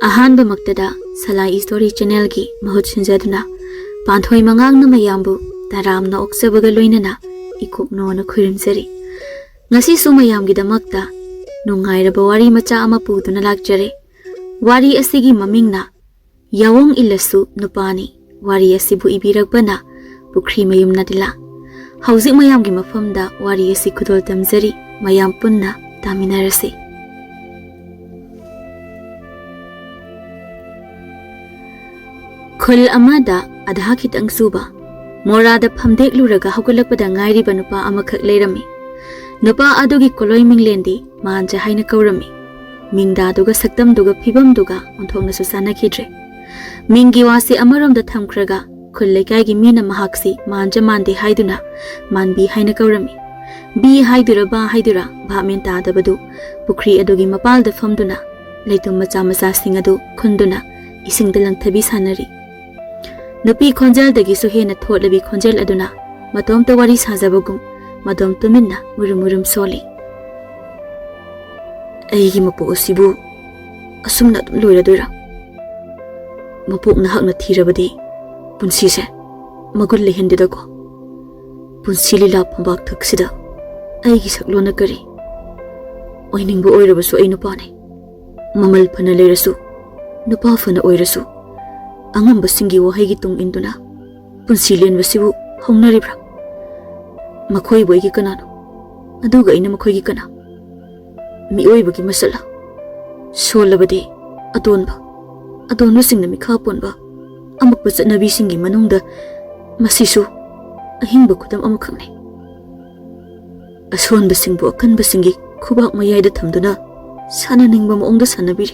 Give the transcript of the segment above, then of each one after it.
Ahanba maktada Salai Story Channel ki mahut sinjaduna Panthoi Mangang Mayambu taramna oksabaga loinana ikuk noona khuirimsari. Ngasi sumayam gidamakta nungairaba wari macha ama puduna lakjare. Wari asigi mamingna Yawong ellasu Nupani wari asibu ibirakbana Pukhrimayum Nadila. Hauzik mayam gi mafamda wari asi khudol tamjari mayam punna taminarasi. Khul amada adha khitang suba morada phamdek luraga haugalakpada ngairiba nupa amakhak leirami. Nupa adugi koloi minglendi manja haina kaurami. Mingda duga saktam duga phibam duga onthongna susana khidre. Mingi wasi amaromda thamkhraga khul lekai gi mina mahaksi manja mande haiduna manbi haina kaurami. Bi haidura ba haidura bhamen tadabadu pukhri adugi mapalda famduna leitum macha macha singadu khunduna isingda langthabi sanari. Nupi khonjal dagi suhena tholabi khonjal aduna matom ta wari sajabagum madom tuminna murum soli. Aigi mapu osibu asumna tum loiradura. Mapuk na hakna thirabadi punsi se magul lehendida ko. Punsi lila pambak thaksida aigi saklona kari. Oiningbu oirabasu ai nupane. Mamal phana leirasu nupa phana oirasu. Angam basingi wahai tung induna punsilen basibu hongnaribra makhoi boigi kanano aduga ina makhoi gi kana mi oibagi masala solabadi adonba singna mikha ponba amak bachat nabi singi manungda masisu ahingba kudam amakhangne ason basingbu akan basingi khubak mayai da thamduna sana ningba maongda sanabiri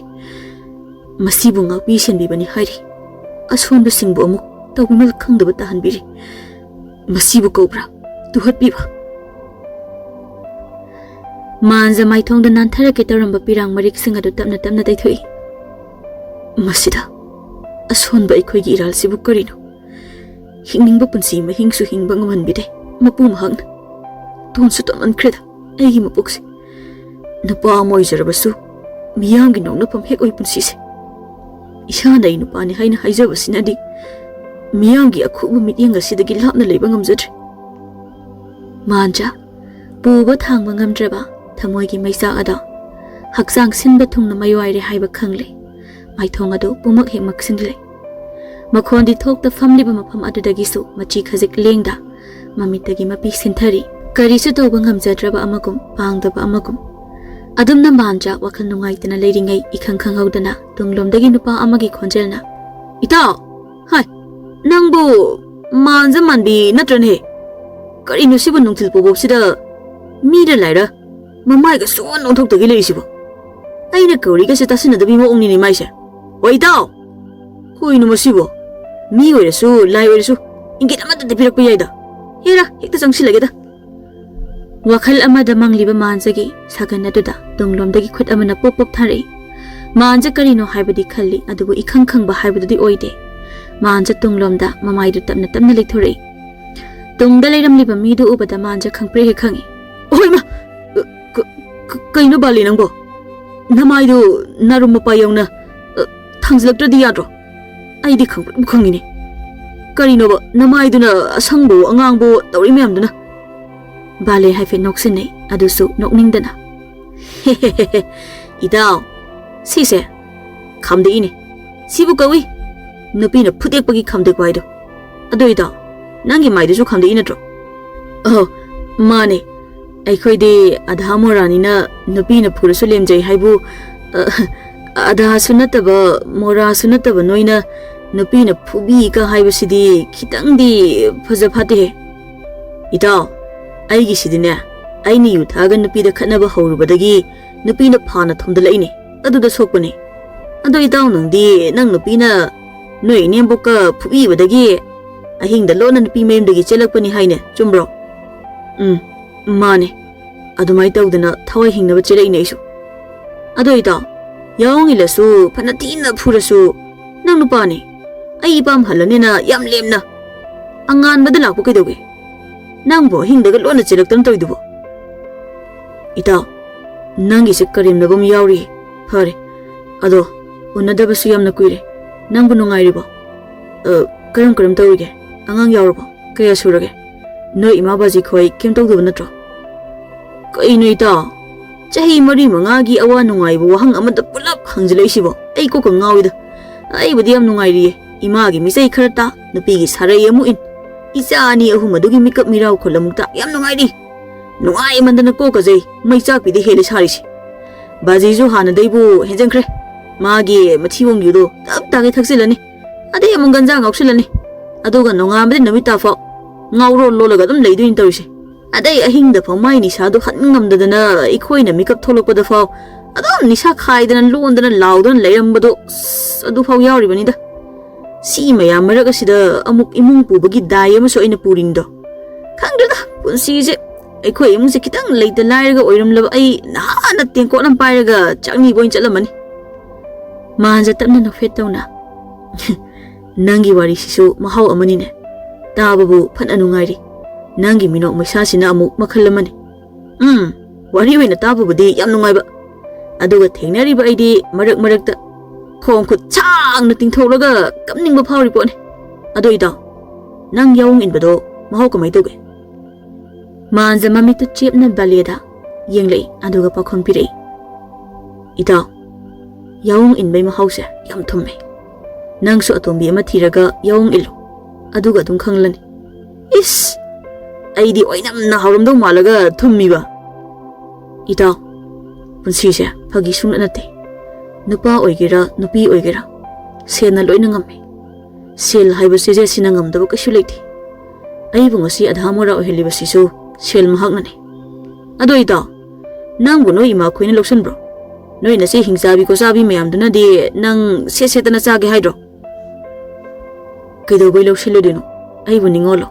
masibu ngakbi senbi bani hairi Ason basingbu amuk tawbimal khangdaba tahanbiri masibu kobra tuhatbiba manza maithongda nanthara ke taramba pirang marik singadu tapna daithoi masida ason ba ikhoi gi iral sibu karino hingningba punsi ma hingsu hingba ngamanbide mapu mahang tonsu taman khreda aigi mapuksi napa moi jarabasu miyang gi nongna pam hek oi punsi se Ishana Nupani haina haijaba sinadi miyangi akhuba mityanga sidagi lapna leiba ngamjadre manja puba thangba ngamdraba thamoigi maisa ada haksang sinba thungna mayoire haiba khangle maithong adu pumak he maksingle makhondi thokta famliba mafam adudagi su machi khajik lengda mamitagi mapi sinthari karisu tawba ngamjadraba amagum pangdaba amagum Adumna manja wakal nungaitana leiringai ikhang khanghaudana tunglomdagi nupa amagi khonjelna ita hai nangbo manja manbi natrane kari nusibu nungthil pobobsida mira laira mamai ga son onthokdagi leisibo aina kauri ga setasina dabi mo ongni ni maisa oita hoinu masibo mi oirasu lai oirasu ingit amata depirak yaida hera hekta changsilageda Wakal amada mangliba manjagi sagan aduda tunglomdagi khut amana pop thari manja karino haibadi khalli adubu ikhang khangba haibadi oide manja tunglomda mamaidu tapna lithori tungda leiramliba midu ubada manja khangpre he khangi oima kaino bali nangbo namaidu narumma payongna thangslaktradi yadro aidi khangini karino ba namaiduna asangbo angangbo tawri myamduna Bale haife noksine adusu nokningdana Idao sise khamde ini sibu kawi nupina phutekpagi khamde kwaido ado idao nangi maidusu khamde inatro oh mane aikhoide adha moranina nupina phurasu lemjai haibu adha sunataba mora sunataba noina nupina phubi ka haibusidi khitangdi phaja phate he idao Aigi sidine aini yuthaga nupida khatnaba hawrubadagi nupina phana thomdalaini aduda sokpani ado itaw nangdi nang nupina noi nemboka phubibadagi ahingda lona nupi mayemdagi chelakpani haine chumbro mane adumai tawdana thawai hingnaba chelaini isu ado itaw Yawong ellasu phana tina phurasu nang nupani ai pam halanena yam lemna angan badala ko kaidoge Nangbo hingdaga lona chilaktam toidubo Ita nangi se karimnagum yauri phare ado Unadabasу yamna kuire. Nangbu nungairibo. Karam tawige. Angang yaurabo. Kaya surage. No ima baji khoi kim tawduba natro. Kaino ita. Chahi mari mangagi awa nungaibo wahang amata pulap hangjilaisibo. Ai ko ngawida. Ai budi yam nungairiye. Imagi misai kharata nupigi sarai amu in. Isa ani ahum adugi mikap mirau kholamukta yam nungairi. Nungai mandana ko kazai mai chak pidi hele sarisi. Baji ju hana daibu henjangkhre. Magi mathibong yudo tap tage thaksilani. Ade amung ganja ngausilani. Aduga nongambe namita fa ngauro lolaga dum leiduin tawisi. Adai ahing da phamai ni sa do han ngamdadana ikhoina mikap tholokpada fa adam nisa khaidana londana laudana leirambado adu fa yauri banida. Si mayam maraga sida amuk imung pubagi dai amaso aina purindo. Khangdada punsi je aikhoi imung se kitang leida lairaga oiramlaba ai nahana tengko lam pairaga changni boin chalamani. Manja tapna no fetawna. Nangi wari sisu mahau amani ne. Tababu phan anungairi. Nangi mino maisasina amuk makhalamani. Wari oina tabubudi yam nungaiba. Aduga thengnariba aidi marakta khong khut changna tingtholaga kamningba phawri pone. Ado ida nang Yawong inbado mahau kamai toge. Manja mamitu chepna baleda yenglei aduga pakhon pirei. Ida Yawong inbai mahause yam thumme. Nangsu atombi ama thiraga Yawong ilu. Aduga dum khanglani. Is aidi oinamna hawramdo malaga thummiba. Ida punsise phagi sungna nate. Nupa oigera nupi oigera sena loina ngame. Sel haiba seje sina ngamdaba kasu leiti. Ai bungasi adhamora oheliba sisu sel mahagnani. Ado ida nang buno ima khoina loksan bro. Noi na se hingsabi ko sabi mayamduna di nang setana sage haidro. Kaido bai loksilo dino. Ai bu ningolo.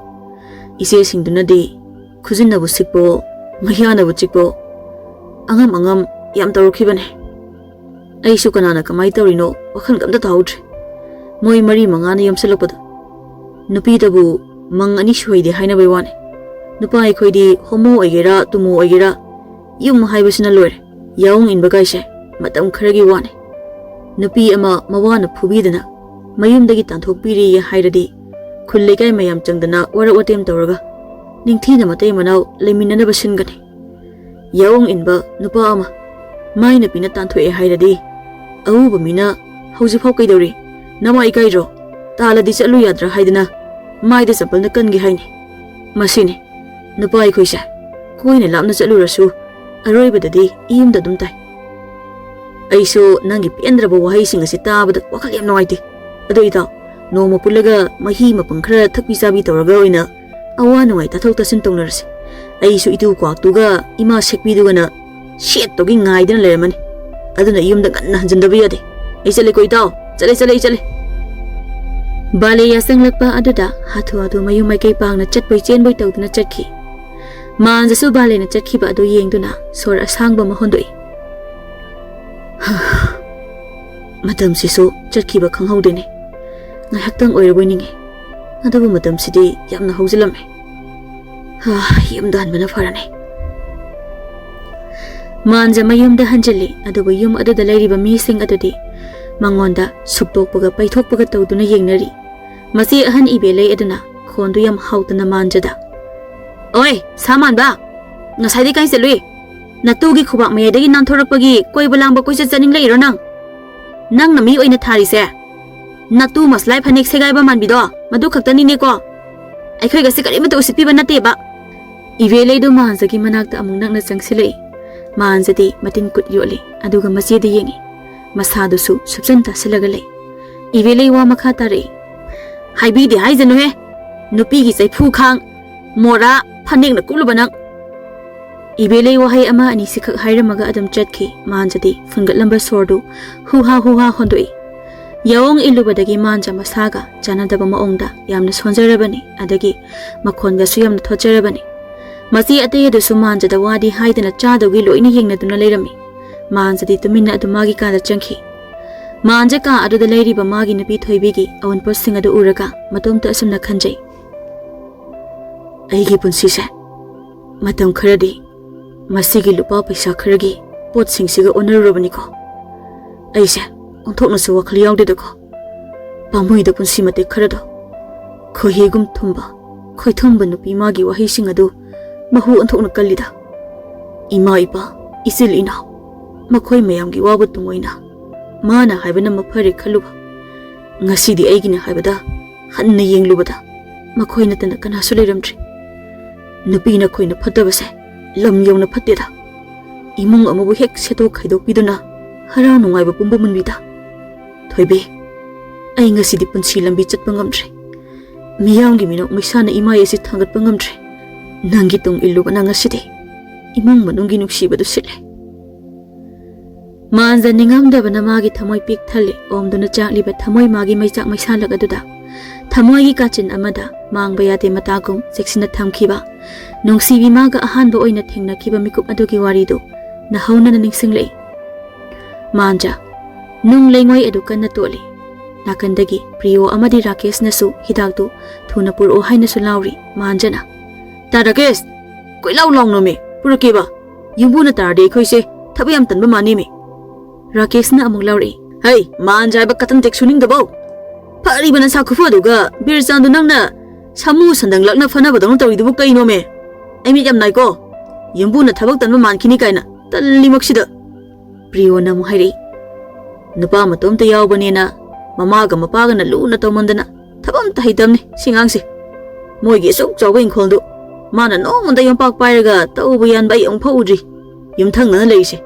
Ise singduna di khujinna bu sikpo mahyana bu chikpo angam yam tawrkhibane. Ai su kanana kamai tawrino wakhan kamda tawdre. Moi mari mangana yamsalakpada. Nupi tabu mang ani shuide haina bai wane. Nupa ai khoidi homo oigera tumu oigera yum haibasina loire. Yawong inba kaise matam kharagi wane. Nupi ama mawana phubidana mayumdagi tanthokpiri ya hairadi khullekai mayam changdana warak watem tawraga ningthina matei manau leiminana basingani. Yawong inba nupa ama maina pina tanthoe hairadi Athouba mina hauji phau kaidori nama ikairo taladi chalu yadra haidana maida sampalna kangi haini. Masini nupa ai khoisa koina lapna chalu rasu aroibadadi iyumda dum tai. Aiso nangi pendraba wahai singa si tabada wakhal yam nawaiti. Ado ita noma pulaga mahi mapang khara thakpi sabi tawraga oina awa nawai tathok tasin tongnarase. Aiso itu kwaktuga ima sekpi dugana shet togi ngaidana leramani. Aduna iyumda ganna hanjandaba yade. Ai chale ko ita chale. Bale ya sanglakpa aduda hathu adu mayum mai kai pangna chatpoi chenboi tawduna chatkhi. Manja su bale na chatkhiba adu yengduna sor asangba mahondoi. Matam sisu chatkhiba khanghaudene. Ngahaktang oiraboi ninge. Adabu matam sidi yamna haujilamme. Yumda hanbana farane. Manja mayumda hanjali adubu yum aduda lairiba mising adudi mangonda suktokpaga paithokpaga tawduna yengnari. Masi ahan ibelei aduna khondu yam hautana manjada. Oi saman ba ngasai kai selui natugi khubak mayadagi nanthorakpagi koiba langba koisa chaning leiro nang nami oina thari se natu maslai phanek segaiba manbido madu khaktani ne ko aikhoi ga se karima to usipi banate ba ibelei do manjagi manakta amung nakna changsilei manjadi matin kut yoli aduga masjid yengi masadu su subjanta silagale ibelei wa makha tare haibi de haijanu he nupi gi chaifu khang mora phanek na kulubanang ibelei wa hai ama ani sikhak hairamaga adam chatkhi manjadi fungat lambar sordu hu ha hondoi Yawong ilubadagi manja masaga janadaba maongda yamna sonjarabani adagi makhonga su yamna thojarabani. Masi atay adusu manjada wadi haidana chadogi loina yengnaduna leirami. Manjadi tumina adu magi kada changki. Manja ka aduda leiriba magi napi thoibigi awan posting adu uraga matomta asumna khanjai. Aigi punsise matam kharadi masigi lupa paisa kharagi pot singsiga onarurabani ko. Aise onthoknasu wakhal yaudedako pamuida punsi mate kharado khohegum thumba khoithumba nupi magi wahi singadu mahu onthokna kallida ima ipa isil ina makhoi mayamgi wabu tungoina mana haibana mafare khaluba ngasidi aigina haibada hanna yenglubada makhoi natana kanasu leiramtri nupina khoina phatabase lam yawna phatteda imung amabu hek seto khaido piduna harau nungaiba pumbu munbida thoibe ai ngasidi punsi lambi chatpa ngamtre miyamgi minok maisana ima yesi thangatpa ngamtre nangi tung illubana ngasidi imung manungi nuksibadu sile manza ningamdabana magi thamoi pik thale omduna chakliba thamoi magi maichak maisalagadуда thamoi gi kachin amada mangba yate matagum seksina thamkhiba nungsibi maga ahanba oina thengna khiba mikup adugi waridu na hauna na ningsinglei manja nung lengoi adu kanna toli nakandagi priyo amadi rakesh nasu hidaktu thuna puro haina su lauri manjana ta rakesh koi lau long no me purakeba yumbu na tarde khoise thabayam tanba mani me rakesh na amuk lauri hey manja ba katan tek suning dabo phari bana sa khufu aduga birchandu nangna samu sandang lakna fana badong tawri dubu kai no me ai mi jam nai ko yumbu na thabak tanba mankini kaina talli maksida priyo na mu hairi nupa matom ta yaw banena mamaga mapaga na luna tawmandana thabam ta hidamni singangsi moigi suk chawba inkhondu mana no munda yampak pairaga tawbu yan bai ong phaudri yumthang na leise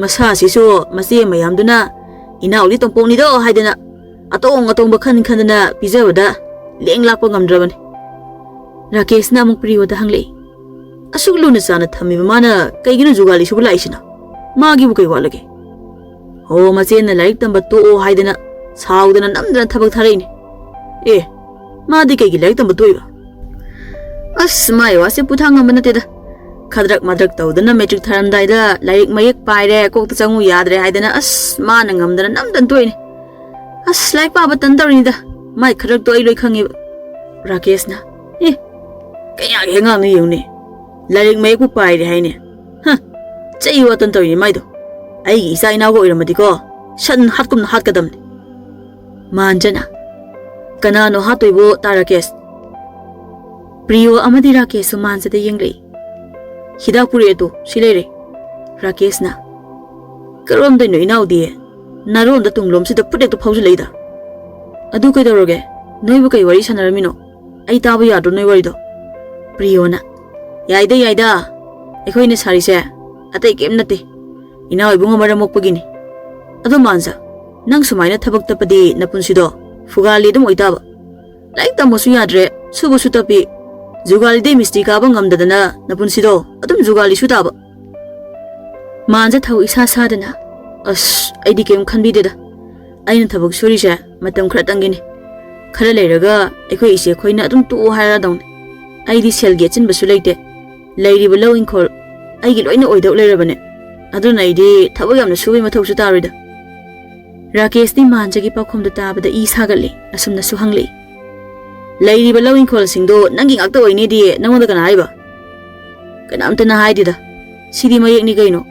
masa sisu mase mayamduna inauli tongpongni do haidana atong atongba khan khandana pijabada leng lakpa ngamdrabani rakesh na amuk priyo da hanglei asuk luna sana thami mana kaigina jugali subu laisina magi bu kai walage ho masen na laik tamba to haidana saudana namdana thabak tharaini e madi kaigi laik tamba toiba as mai wase puthang amana teda khadrak madrak tawdana metric tharamdai da laik mayek paire kok ta changu yadre haidana as mana ngamdana namdan toini as laik pa ba tan tawni da mai khadrak to ai loi khangi rakesh na e kaya hengang ni yungni laik mayek pu paire haine ha chei wa tan tawni mai do ai isa ina go iramadi ko shan hatkum na hatkadam manjana kanano hatoibo tarakesh priyo amadi rakesh manjada yenglei hidak puri etu silere rakesh na karom dai no inaudi naron da tunglom sida putek to phauju leida adu kai doroge noibu kai wari sanaramino ai tabu yadu noi wari do priyo na yaida ekhoi ne sari se atai kem nate ina oibunga mara mokpagini adu manza nang sumaina thabak tapadi napunsido fugali dum oitaba laik tamosu yadre subu sutapi jugali de mistake aba ngamdadana napunsido adum jugali sutaba manza thau isa sadana as aidi kem khanbideda aina thabak suri se matam khra tangini khara leiraga ekhoi ise khoina adum tu haira dong aidi sel ge chin basu leite leiri belo inkhol aigi loina oidok leirabane aduna aidi thabak yamna subi mathau su tarida rakesh ni manjagi pakhom da tabada i sagali asumna suhangli leiri belo inkhol singdo nangi ngakta oini di nangonda kana haiba kanamta na haidida sidi mayek ni gaino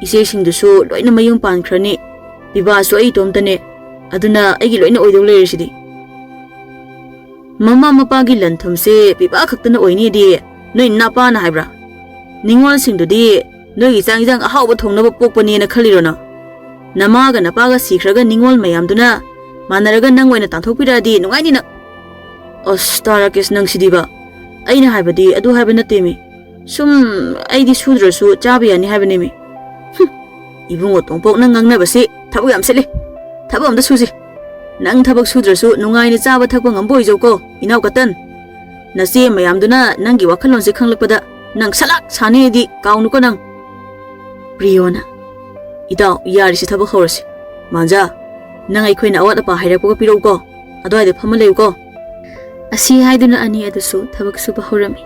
ise singdu su loina mayum pan khrani biba su ai tomtane aduna aigi loina oidok leirisidi mama mapagi lanthumse biba khaktana oini di noi napa na haibra ningol singdu di noi changjang ahawba thongnaba pokpani na khalirona namaga napaga sikhraga ningol mayamduna manaraga nangoina tanthokpiradi nungaini na ostarakesh nang sidiba aina haibadi adu haibana temi sum aidi sudrasu chabiyani haibani mi ibungo tongpok nang ngangna basi thabu yam sele thabu amda susi nang thabak sudrasu nungaini chaba thakpa ngamboi joko inaw katan nasi mayamduna nangi wakhalon se khanglakpada nang salak sani di kaunu ko nang priyona ida yari si thabak horasi manja nang ai khoina awat apa hairapko piro ko adoi de phamaleu ko asi haiduna ani adusu thabak suba horami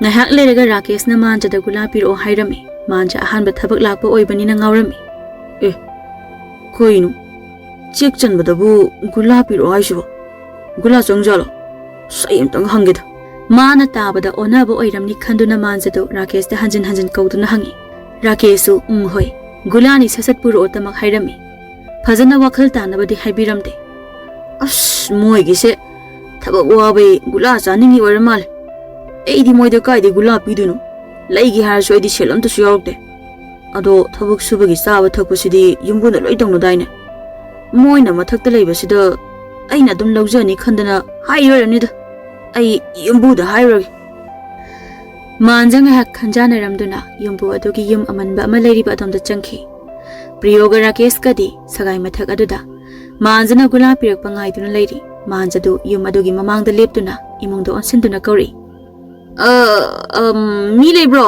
ngahak lerega rakesh na manja da gula piro hairami manja ahanba thabak lakpa oibani na ngawrami koinu chek chanbadabu gula piro haisuba gula chongjalo sayim tang hangeda mana tabada onaba oiramni khanduna manja do rakesh da hanjin hanjin kauduna hangi rakeshu hoi gulani sasat puro tamak hairami ꯐꯖꯅ ꯋꯥꯈꯜ ꯇꯥꯅꯕꯗꯤ ꯍꯥꯏꯕꯤꯔꯝꯗꯦ꯫ ꯑꯁ ꯃꯣꯏꯒꯤꯁꯦ ꯊꯕꯛ ꯋꯥꯕꯩ ꯒꯨꯂꯥ ꯆꯥꯅꯤꯡꯉꯤ ꯑꯣꯏꯔ ꯃꯥꯜꯂꯦ꯫ ꯑꯩꯗꯤ ꯃꯣꯏꯗ ꯀꯥꯏꯗꯩ ꯒꯨꯂꯥ ꯄꯤꯗꯣꯏꯅꯣ? ꯂꯩꯒꯦ ꯍꯥꯏꯔꯁꯨ ꯑꯩꯗꯤ ꯁꯦꯜ ꯑꯝꯇꯁꯨ ꯌꯥꯎꯔꯛꯇꯦ꯫ ꯑꯗꯣ ꯊꯕꯛ ꯁꯨꯕꯒꯤ ꯆꯥꯕ ꯊꯛꯄꯁꯤꯗꯤ ꯌꯨꯝꯕꯨꯅ ꯂꯣꯏ ꯇꯧꯅꯗꯥꯏꯅꯦ꯫ ꯃꯣꯏꯅ ꯃꯊꯛꯇ ꯂꯩꯕꯁꯤꯗ ꯑꯩꯅ ꯑꯗꯨꯝ ꯂꯧꯖꯅꯤ ꯈꯟꯗꯅ ꯍꯥꯏꯔꯣꯏꯔꯅꯤꯗ꯫ ꯑꯩ ꯌꯨꯝꯕꯨꯗ ꯍꯥꯏꯔꯨꯔꯒꯦ꯫ ꯃꯥꯟꯖ ꯉꯥꯏꯍꯥꯛ ꯈꯟꯖꯥꯟꯅꯔꯝꯗꯨꯅ ꯌꯨꯝꯕꯨ ꯑꯗꯨꯒꯤ ꯌꯨꯝ ꯑꯃꯟꯕ ꯑꯃ ꯂꯩꯔꯤꯕ ꯑꯗꯣꯝꯗ ꯆꯪꯈꯤ꯫ ꯄ꯭ꯔꯤꯌꯣꯒ ꯔꯥꯀꯦꯁꯀꯗꯤ ꯁꯒꯥꯏ ꯃꯊꯛ ꯑꯗꯨꯗ ꯃꯥꯟꯖꯅ ꯒꯨꯂꯥ ꯄꯤꯔꯛꯄ ꯉꯥꯏꯗꯨꯅ ꯂꯩꯔꯤ꯫ ꯃꯥꯟꯖꯗꯨ ꯌꯨꯝ ꯑꯗꯨꯒꯤ ꯃꯃꯥꯡꯗ ꯂꯦꯞꯇꯨꯅ ꯏꯃꯨꯡꯗ ꯑꯣꯟꯁꯤꯟꯗꯨꯅ ꯀꯧꯔꯤ꯫ ꯃꯤ ꯂꯩꯕ꯭ꯔꯣ?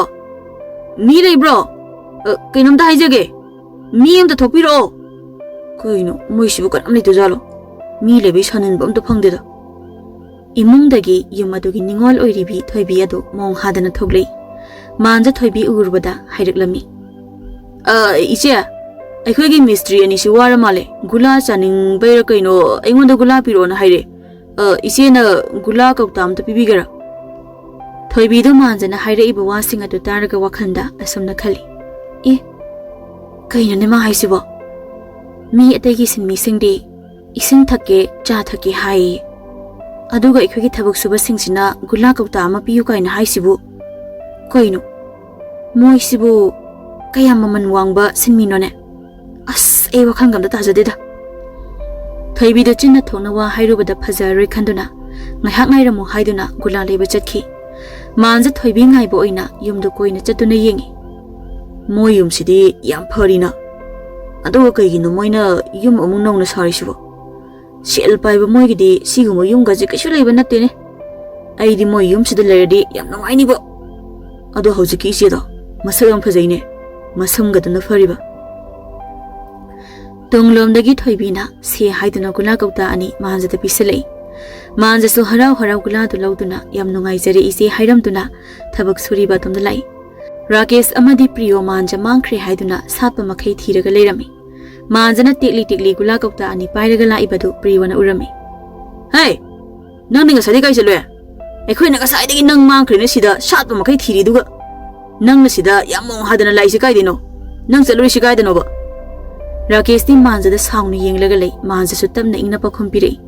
ꯃꯤ ꯂꯩꯕ꯭ꯔꯣ? ꯀꯩꯅꯣꯝꯇ ꯍꯥꯏꯖꯒꯦ꯫ ꯃꯤ ꯑꯝꯇ ꯊꯣꯛꯄꯤꯔꯛꯑꯣ꯫ ꯀꯩꯅꯣ ꯃꯣꯏꯁꯤꯕꯨ ꯀꯅꯥꯝ ꯂꯩꯇꯖꯥꯠꯂꯣ? ꯃꯤ ꯂꯩꯕꯩ ꯁꯥꯅꯤꯟꯕ ꯑꯝꯇ ꯐꯪꯗꯦꯗ꯫ ꯏꯃꯨꯡꯗꯒꯤ ꯌꯨꯝ ꯑꯗꯨꯒꯤ ꯅꯤꯡꯉꯣꯜ ꯑꯣꯏꯔꯤꯕꯤ ꯊꯣꯏꯕꯤ ꯑꯗꯨ ꯃꯣꯡ ꯍꯥꯗꯅ ꯊꯣꯛꯂꯛꯏ꯫ ꯃꯥꯟꯖ ꯊꯣꯏꯕꯤ ꯎꯔꯨꯕꯗ ꯍꯥꯏꯔꯛꯂꯝꯃꯤ꯫ ꯏꯆꯦ, ꯑꯩꯈꯣꯏꯒꯤ ꯃꯤꯁꯇ꯭ꯔꯤ ꯑꯅꯤꯁꯤ ꯋꯥꯔ ꯃꯥꯜꯂꯦ꯫ ꯒꯨꯂꯥ ꯆꯥꯅꯤꯡꯕꯩꯔ ꯀꯩꯅꯣ ꯑꯩꯉꯣꯟꯗ ꯒꯨꯂꯥ ꯄꯤꯔꯛꯑꯣꯅ ꯍꯥꯏꯔꯦ꯫ ꯏꯆꯦꯅ ꯒꯨꯂꯥ ꯀꯧꯇꯥ ꯑꯝꯇ ꯄꯤꯕꯤꯒꯦꯔꯥ? ꯊꯣꯏꯕꯤꯗꯨ ꯃꯥꯟꯖꯅ ꯍꯥꯏꯔꯛꯏꯕ ꯋꯥꯁꯤꯡ ꯑꯗꯨ ꯇꯥꯔꯒ ꯋꯥꯈꯜꯗ ꯑꯁꯨꯝꯅ ꯈꯜꯂꯤ꯫ ꯀꯩꯅꯣꯅꯦ ꯃꯥ ꯍꯥꯏꯁꯤꯕꯣ? ꯃꯤ ꯑꯇꯩꯒꯤ ꯁꯤꯟꯃꯤꯁꯤꯡꯗꯤ ꯏꯁꯤꯡ ꯊꯛꯀꯦ ꯆꯥ ꯊꯛꯀꯦ ꯍꯥꯏꯌꯦ, ꯑꯗꯨꯒ ꯑꯩꯈꯣꯏꯒꯤ ꯊꯕꯛ ꯁꯨꯕꯁꯤꯡꯁꯤꯅ ꯒꯨꯂꯥ ꯀꯧꯇꯥ ꯑꯃ ꯄꯤꯌꯨ ꯀꯥꯏꯅ ꯍꯥꯏꯁꯤꯕꯨ ꯀꯩꯅꯣ? ꯃꯣꯏꯁꯤꯕꯨ ꯀꯌꯥꯝ ꯃꯃꯜ ꯋꯥꯡꯕ ꯁꯤꯟꯃꯤꯅꯣꯅꯦ? ꯑꯁ ꯑꯩ ꯋꯥꯈꯜꯒ ꯑꯝꯇ ꯇꯥꯖꯗꯦꯗ꯫ ꯊꯣꯏꯕꯤꯗꯨ ꯆꯤꯟꯅ ꯊꯣꯛꯅ ꯋꯥ ꯍꯥꯏꯔꯨꯕꯗ ꯐꯖꯔꯣꯏ ꯈꯟꯗꯨꯅ ꯉꯥꯏꯍꯥꯛ ꯉꯥꯏꯔꯝꯃꯨ ꯍꯥꯏꯗꯨꯅ ꯒꯨꯂꯥ ꯂꯩꯕ ꯆꯠꯈꯤ꯫ ꯃꯥꯟꯖ ꯊꯣꯏꯕꯤ ꯉꯥꯏꯕ ꯑꯣꯏꯅ ꯌꯨꯝꯗꯨ ꯀꯣꯏꯅ ꯆꯠꯇꯨꯅ ꯌꯦꯡꯉꯤ꯫ ꯃꯣꯏ ꯌꯨꯝꯁꯤꯗꯤ ꯌꯥꯝ ꯐꯔꯤꯅ, ꯑꯗꯨꯒ ꯀꯩꯒꯤꯅꯣ ꯃꯣꯏꯅ ꯌꯨꯝ ꯑꯃꯨꯛ ꯅꯧꯅ ꯁꯥꯔꯤꯁꯤꯕꯣ? ꯁꯦꯜ ꯄꯥꯏꯕ ꯃꯣꯏꯒꯤꯗꯤ ꯁꯤꯒꯨꯝꯕ ꯌꯨꯝꯒꯁꯦ ꯀꯩꯁꯨ ꯂꯩꯕ ꯅꯠꯇꯦꯅꯦ꯫ ꯑꯩꯗꯤ ꯃꯣꯏ ꯌꯨꯝꯁꯤꯗ ꯂꯩꯔꯗꯤ ꯌꯥꯝ ꯅꯨꯡꯉꯥꯏꯅꯤꯕꯣ꯫ ꯑꯗꯣ ꯍꯧꯖꯤꯛꯀꯤ ꯏꯆꯦꯗꯣ ꯃꯁꯛ ꯌꯥꯝ ꯐꯖꯩꯅꯦ, ꯃꯁꯝꯒꯗꯨꯅ ꯐꯔꯤꯕ꯫ ꯇꯨꯡꯂꯣꯝꯗꯒꯤ ꯊꯣꯏꯕꯤꯅ ꯁꯦ ꯍꯥꯏꯗꯨꯅ ꯒꯨꯂꯥ ꯀꯧꯇꯥ ꯑꯅꯤ ꯃꯥꯟꯖꯗ ꯄꯤꯁꯤꯜꯂꯛꯏ꯫ ꯃꯥꯟꯖꯁꯨ ꯍꯔꯥꯎ ꯍꯔꯥꯎ ꯒꯨꯂꯥꯗꯨ ꯂꯧꯗꯨꯅ ꯌꯥꯝ ꯅꯨꯡꯉꯥꯏꯖꯔꯦ ꯏꯆꯦ ꯍꯥꯏꯔꯝꯗꯨꯅ ꯊꯕꯛ ꯁꯨꯔꯤꯕ ꯑꯗꯣꯝꯗ ꯂꯥꯛꯏ꯫ ꯔꯥꯀꯦꯁ ꯑꯃꯗꯤ ꯄ꯭ꯔꯤꯌꯣ ꯃꯥꯟꯖ ꯃꯥꯡꯈ꯭ꯔꯦ ꯍꯥꯏꯗꯨꯅ ꯁꯥꯠꯄ ꯃꯈꯩ ꯊꯤꯔꯒ ꯂꯩꯔꯝꯃꯤ꯫ ꯃꯥꯟꯖꯅ ꯇꯦꯛꯂꯤ ꯇꯦꯛꯂꯤ ꯒꯨꯂꯥ ꯀꯧꯇꯥ ꯑꯅꯤ ꯄꯥꯏꯔꯒ ꯂꯥꯛꯏꯕꯗꯨ ꯄ꯭ꯔꯤꯌꯣꯅ ꯎꯔꯝꯃꯤ꯫ ꯍꯩ, ꯅꯪꯗꯤ ꯉꯁꯥꯏꯗꯩ ꯀꯥꯏ ꯆꯠꯂꯨꯏ? ꯑꯩꯈꯣꯏꯅ ꯉꯁꯥꯏꯗꯒꯤ ꯅꯪ ꯃꯥꯡꯈ꯭ꯔꯦꯅ ꯁꯤꯗ ꯁꯥꯠꯄ ꯃꯈꯩ ꯊꯤꯔꯤꯗꯨꯒ ꯅꯪꯅ ꯁꯤꯗ ꯌꯥꯝ ꯃꯣꯡ ꯍꯥꯗꯅ ꯂꯥꯛꯏꯁꯤ ꯀꯥꯏꯗꯩꯅꯣ? ꯅꯪ ꯆꯠꯂꯨꯔꯤꯁꯤ ꯀꯥꯏꯗꯅꯣꯕ? ꯔꯥꯀꯦꯁꯇꯤ ꯃꯥꯟꯖꯗ ꯁꯥꯎꯅ ꯌꯦꯡꯂꯒ ꯂꯩ꯫ ꯃꯥꯟꯖꯁꯨ ꯇꯞꯅ ꯏꯪꯅ ꯄꯥꯎꯈꯨꯝ ꯄꯤꯔꯛꯏ꯫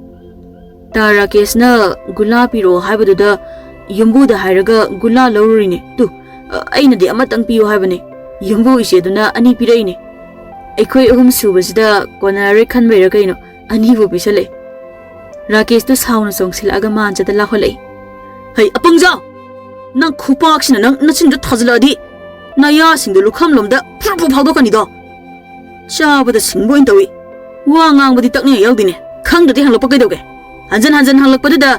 ꯇꯥ ꯔꯥꯀꯦꯁꯅ ꯒꯨꯂꯥ ꯄꯤꯔꯛꯑꯣ ꯍꯥꯏꯕꯗꯨꯗ ꯌꯨꯝꯕꯨꯗ ꯍꯥꯏꯔꯒ ꯒꯨꯂꯥ ꯂꯧꯔꯨꯔꯤꯅꯦ꯫ ꯑꯩꯅꯗꯤ ꯑꯃꯇꯪ ꯄꯤꯌꯨ ꯍꯥꯏꯕꯅꯦ, ꯌꯨꯝꯕꯨ ꯏꯆꯦꯗꯨꯅ ꯑꯅꯤ ꯄꯤꯔꯛꯏꯅꯦ꯫ ꯑꯩꯈꯣꯏ ꯑꯍꯨꯝ ꯁꯨꯕꯁꯤꯗ ꯀꯣꯟꯅꯔꯣꯏ ꯈꯟꯕꯩꯔ ꯀꯩꯅꯣ ꯑꯅꯤꯕꯨ ꯄꯤꯁꯜꯂꯛꯏ꯫ ꯔꯥꯀꯦꯁꯇꯨ ꯁꯥꯎꯅ ꯆꯣꯡꯁꯤꯜꯂꯛꯑꯒ ꯃꯥꯟꯖꯗ ꯂꯥꯎꯍꯜꯂꯛꯏ꯫ ꯍꯩ ꯑꯄꯪꯖꯥꯎ! ꯅꯪ ꯈꯨꯄꯥꯛꯁꯤꯅ ꯅꯪ ꯅꯆꯤꯟꯗꯨ ꯊꯥꯖꯤꯜꯂꯛꯑꯗꯤ ꯅꯌꯥꯁꯤꯡꯗꯨ ꯂꯨꯈꯝꯂꯣꯝꯗ ꯐꯨꯔꯨꯞ ꯐꯥꯎꯗꯣꯛꯀꯅꯤꯗꯣ꯫ ꯆꯥꯕꯗ ꯁꯤꯡꯕ ꯑꯣꯏꯅ ꯇꯧꯏ, ꯋꯥ ꯉꯥꯡꯕꯗꯤ ꯇꯛꯅꯤꯡꯉꯥꯏ ꯌꯥꯎꯗꯦꯅꯦ꯫ ꯈꯪꯗ꯭ꯔꯗꯤ ꯍꯪꯂꯛꯄ ꯀꯩꯗꯧꯒꯦ? ꯍꯟꯖꯟ ꯍꯟꯖꯟ ꯍꯪꯂꯛꯄꯗꯨꯗ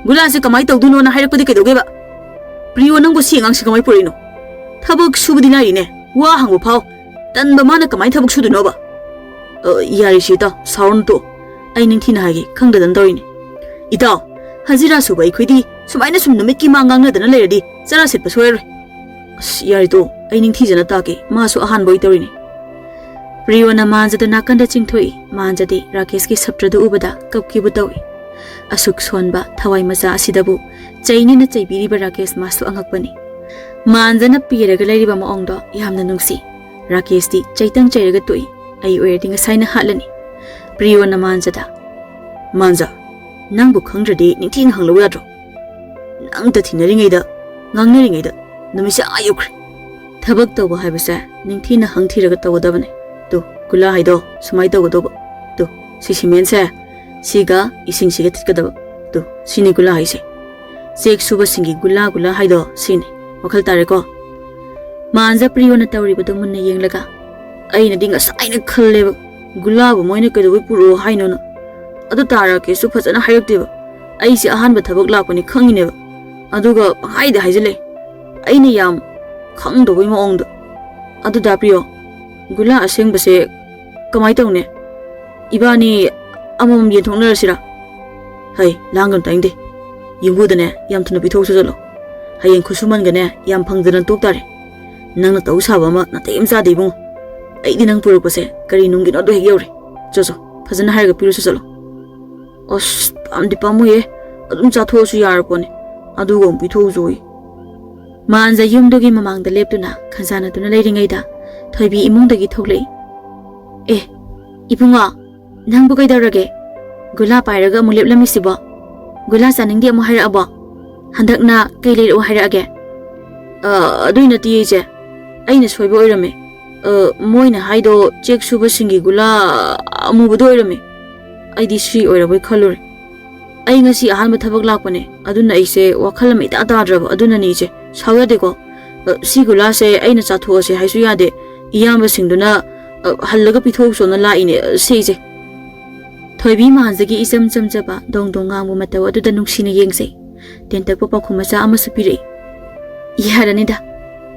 ꯒꯨꯂꯥꯁꯦ ꯀꯃꯥꯏꯅ ꯇꯧꯗꯣꯏꯅꯣꯅ ꯍꯥꯏꯔꯛꯄꯗꯤ ꯀꯩꯗꯧꯒꯦꯕ? ꯄ꯭ꯔꯤꯌꯣ ꯅꯪꯕꯨ ꯁꯤ ꯑꯉꯥꯡꯁꯤ ꯀꯃꯥꯏꯅ ꯄꯨꯔꯛꯏꯅꯣ? ꯊꯕꯛ ꯁꯨꯕꯗꯤ ꯂꯥꯏꯔꯤꯅꯦ, ꯋꯥ ꯍꯪꯕ ꯐꯥꯎ ꯇꯟꯕ ꯃꯥꯅ ꯀꯃꯥꯏꯅ ꯊꯕꯛ ꯁꯨꯗꯣꯏꯅꯣꯕ? ꯌꯥꯔꯤꯁꯤ ꯏꯇꯥꯎ, ꯁꯥꯎꯔꯅꯨ ꯇꯣ, ꯑꯩ ꯅꯤꯡꯊꯤꯅ ꯍꯥꯏꯒꯦ, ꯈꯪꯗꯗꯅ ꯇꯧꯔꯤꯅꯦ꯫ ꯏꯇꯥꯎ, ꯍꯖꯤꯔꯥ ꯁꯨꯕ ꯑꯩꯈꯣꯏꯗꯤ ꯁꯨꯃꯥꯏꯅ ꯁꯨꯝ ꯅꯨꯃꯤꯠꯀꯤ ꯃꯥꯡ ꯉꯥꯡꯅꯗꯅ ꯂꯩꯔꯗꯤ ꯆꯔꯥ ꯁꯤꯠꯄ ꯁꯣꯏꯔꯔꯣꯏ꯫ ꯑꯁ ꯌꯥꯔꯤ ꯇꯣ, ꯑꯩ ꯅꯤꯡꯊꯤꯖꯅ ꯇꯥꯛꯀꯦ, ꯃꯥꯁꯨ ꯑꯍꯥꯟꯕ ꯑꯣꯏ ꯇꯧꯔꯤꯅꯦ꯫ ꯄ꯭ꯔꯤꯌꯣꯅ ꯃꯥꯟꯖꯗ ꯅꯥꯀꯟꯗ ꯆꯤꯡꯊꯣꯛꯏ꯫ ꯃꯥꯟꯖꯗꯤ ꯔꯥꯀꯦꯁꯀꯤ ꯁꯞꯇ꯭ꯔꯗꯨ ꯎꯕꯗ ꯀꯞꯈꯤꯕꯨ ꯇꯧꯏ꯫ ꯑꯁꯨꯛ ꯁꯣꯟꯕ ꯊꯋꯥꯏ ꯃꯆꯥ ꯑꯁꯤꯗꯕꯨ ꯆꯩꯅꯤꯅ ꯆꯩꯕꯤꯔꯤꯕ ꯔꯥꯀꯦꯁ ꯃꯥꯁꯨ ꯑꯉꯛꯄꯅꯤ꯫ ꯃꯥꯟꯖꯅ ꯄꯤꯔꯒ ꯂꯩꯔꯤꯕ ꯃꯑꯣꯡꯗꯣ ꯌꯥꯝꯅ ꯅꯨꯡꯁꯤ꯫ ꯔꯥꯀꯦꯁꯇꯤ ꯆꯩꯇꯪ ꯆꯩꯔꯒ ꯇꯣꯛꯏ꯫ ꯑꯩ ꯑꯣꯏꯔꯗꯤ ꯉꯁꯥꯏꯅ ꯍꯥꯠꯂꯅꯤ꯫ ꯄ꯭ꯔꯤꯌꯣꯅ ꯃꯥꯟꯖꯗ, ꯃꯥꯟꯖ, ꯅꯪꯕꯨ ꯈꯪꯗ꯭ꯔꯗꯤ ꯅꯤꯡꯊꯤꯅ ꯍꯪꯂꯧ ꯌꯥꯗ꯭ꯔꯣ? ꯅꯪꯇ ꯊꯤꯅꯔꯤꯉꯩꯗ ꯉꯥꯡꯅꯔꯤꯉꯩꯗ ꯅꯨꯃꯤꯠꯁꯦ ꯑꯥ ꯌꯧꯈ꯭ꯔꯦ꯫ ꯊꯕꯛ ꯇꯧꯕ ꯍꯥꯏꯕꯁꯦ ꯅꯤꯡꯊꯤꯅ ꯍꯪꯊꯤꯔꯒ ꯇꯧꯒꯗꯕꯅꯦ꯫ ꯇꯨ ꯒꯨꯂꯥ ꯍꯥꯏꯗꯣ ꯁꯨꯃꯥꯏꯅ ꯇꯧꯒꯗꯧꯕ꯫ ꯇꯨ ꯁꯤ ꯁꯤꯃꯦꯟꯁꯦ ꯁꯤꯒ ꯏꯁꯤꯡꯁꯤꯒ ꯊꯤꯠꯀꯗꯕ꯫ ꯇꯨ ꯁꯤꯅꯤ ꯒꯨꯂꯥ ꯍꯥꯏꯁꯦ꯫ ꯆꯦꯛ ꯁꯨꯕꯁꯤꯡꯒꯤ ꯒꯨꯂꯥ ꯍꯥꯏꯗꯣ ꯁꯤꯅꯤ꯫ ꯋꯥꯈꯜ ꯇꯥꯔꯦꯀꯣ? ꯃꯥꯟꯖ ꯄ꯭ꯔꯤꯌꯣꯅ ꯇꯧꯔꯤꯕꯗꯨ ꯃꯨꯟꯅ ꯌꯦꯡꯂꯒ, ꯑꯩꯅꯗꯤ ꯉꯁꯥꯏꯅ ꯈꯜꯂꯦꯕ ꯒꯨꯂꯥꯕꯨ ꯃꯣꯏꯅ ꯀꯩꯗꯧꯕꯩ ꯄꯨꯔꯛꯑꯣ ꯍꯥꯏꯅꯣꯅ꯫ ꯑꯗꯨ ꯇꯥꯔꯀꯦꯁꯨ ꯐꯖꯅ ꯍꯥꯏꯔꯛꯇꯦꯕ꯫ ꯑꯩꯁꯦ ꯑꯍꯥꯟꯕ ꯊꯕꯛ ꯂꯥꯛꯄꯅꯤ ꯈꯪꯉꯤꯅꯦꯕ, ꯑꯗꯨꯒ ꯄꯪꯍꯥꯏꯗ ꯍꯥꯏꯖꯤꯜꯂꯦ, ꯑꯩꯅ ꯌꯥꯝ ꯈꯪꯗꯧꯕꯩ ꯃꯑꯣꯡꯗ꯫ ꯑꯗꯨꯗ ꯄ꯭ꯔꯤꯌꯣ, ꯒꯨꯂꯥ ꯑꯁꯦꯡꯕꯁꯦ ꯀꯃꯥꯏ ꯇꯧꯅꯦ? ꯏꯕꯥꯅꯤ ꯑꯃꯃꯝ ꯌꯦꯟꯊꯣꯛꯅꯔꯁꯤꯔꯥ? ꯍꯩ ꯂꯥꯡꯒꯅꯨ ꯇꯥꯏꯡꯗꯦ꯫ ꯌꯨꯝꯕꯨꯗꯅꯦ ꯌꯥꯝ ꯊꯨꯅ ꯄꯤꯊꯣꯛꯁꯨ ꯆꯠꯂꯣ꯫ ꯍꯌꯦꯡ ꯈꯨꯠꯁꯨꯃꯟꯒꯅꯦ ꯌꯥꯝ ꯐꯪꯗꯅ ꯇꯣꯛ ꯇꯥꯔꯦ꯫ ꯅꯪꯅ ꯇꯧ ꯁꯥꯕ ꯑꯃ ꯅꯥꯇꯩ ꯑꯃ ꯆꯥꯗꯦ ꯏꯕꯨꯡꯉꯣ꯫ ꯑꯩꯗꯤ ꯅꯪ ꯄꯨꯔꯛꯄꯁꯦ ꯀꯔꯤ ꯅꯨꯡꯒꯤꯅꯣꯗꯣ ꯍꯦꯛ ꯌꯧꯔꯦ꯫ ꯆꯣ ꯐꯖꯅ ꯍꯥꯏꯔꯒ ꯄꯤꯔꯨꯁꯨ ꯆꯠꯂꯣ꯫ ꯑꯁ ꯄꯥꯝꯗꯤ ꯄꯥꯝꯃꯨꯏꯍꯦ, ꯑꯗꯨꯝ ꯆꯥꯊꯣꯛꯑꯁꯨ ꯌꯥꯔꯄꯣꯠꯅꯦ, ꯑꯗꯨꯒ ꯑꯃꯨꯛ ꯄꯤꯊꯣꯛꯎꯁꯨ꯫ ꯃꯥꯟꯖ ꯌꯨꯝꯗꯨꯒꯤ ꯃꯃꯥꯡꯗ ꯂꯦꯞꯇꯨꯅ ꯈꯟꯖꯥꯟꯅꯗꯨꯅ ꯂꯩꯔꯤꯉꯩꯗ ꯊꯣꯏꯕꯤ ꯏꯃꯨꯡꯗꯒꯤ ꯊꯣꯛꯂꯛꯏ꯫ ꯏꯕꯨꯡꯉꯣ, Nang bukai darage. Gula pairaga mulip lamisibo. Gula saning di amu hairabo. Handak na kay liro hairage. Aduy na tiye je. Ay na soybo oirame. Moy na haido check suba singi gula amu budo oirame. Ay di sri oiraboy khalure. Ay nga si ahan mathabag lakpane. Aduna ise wakhala may tatadrab. Aduna ni je. Sawa de ko. Si gula se ay na chatho se haisu yade. Iyamba singduna halaga pithok so na laine se je. Thoibi mahanzagi isam chamjaba dong dong ngang mataw aduda nungsina yengse. Tentak pa pakhumasa amasu pire. Yaranida.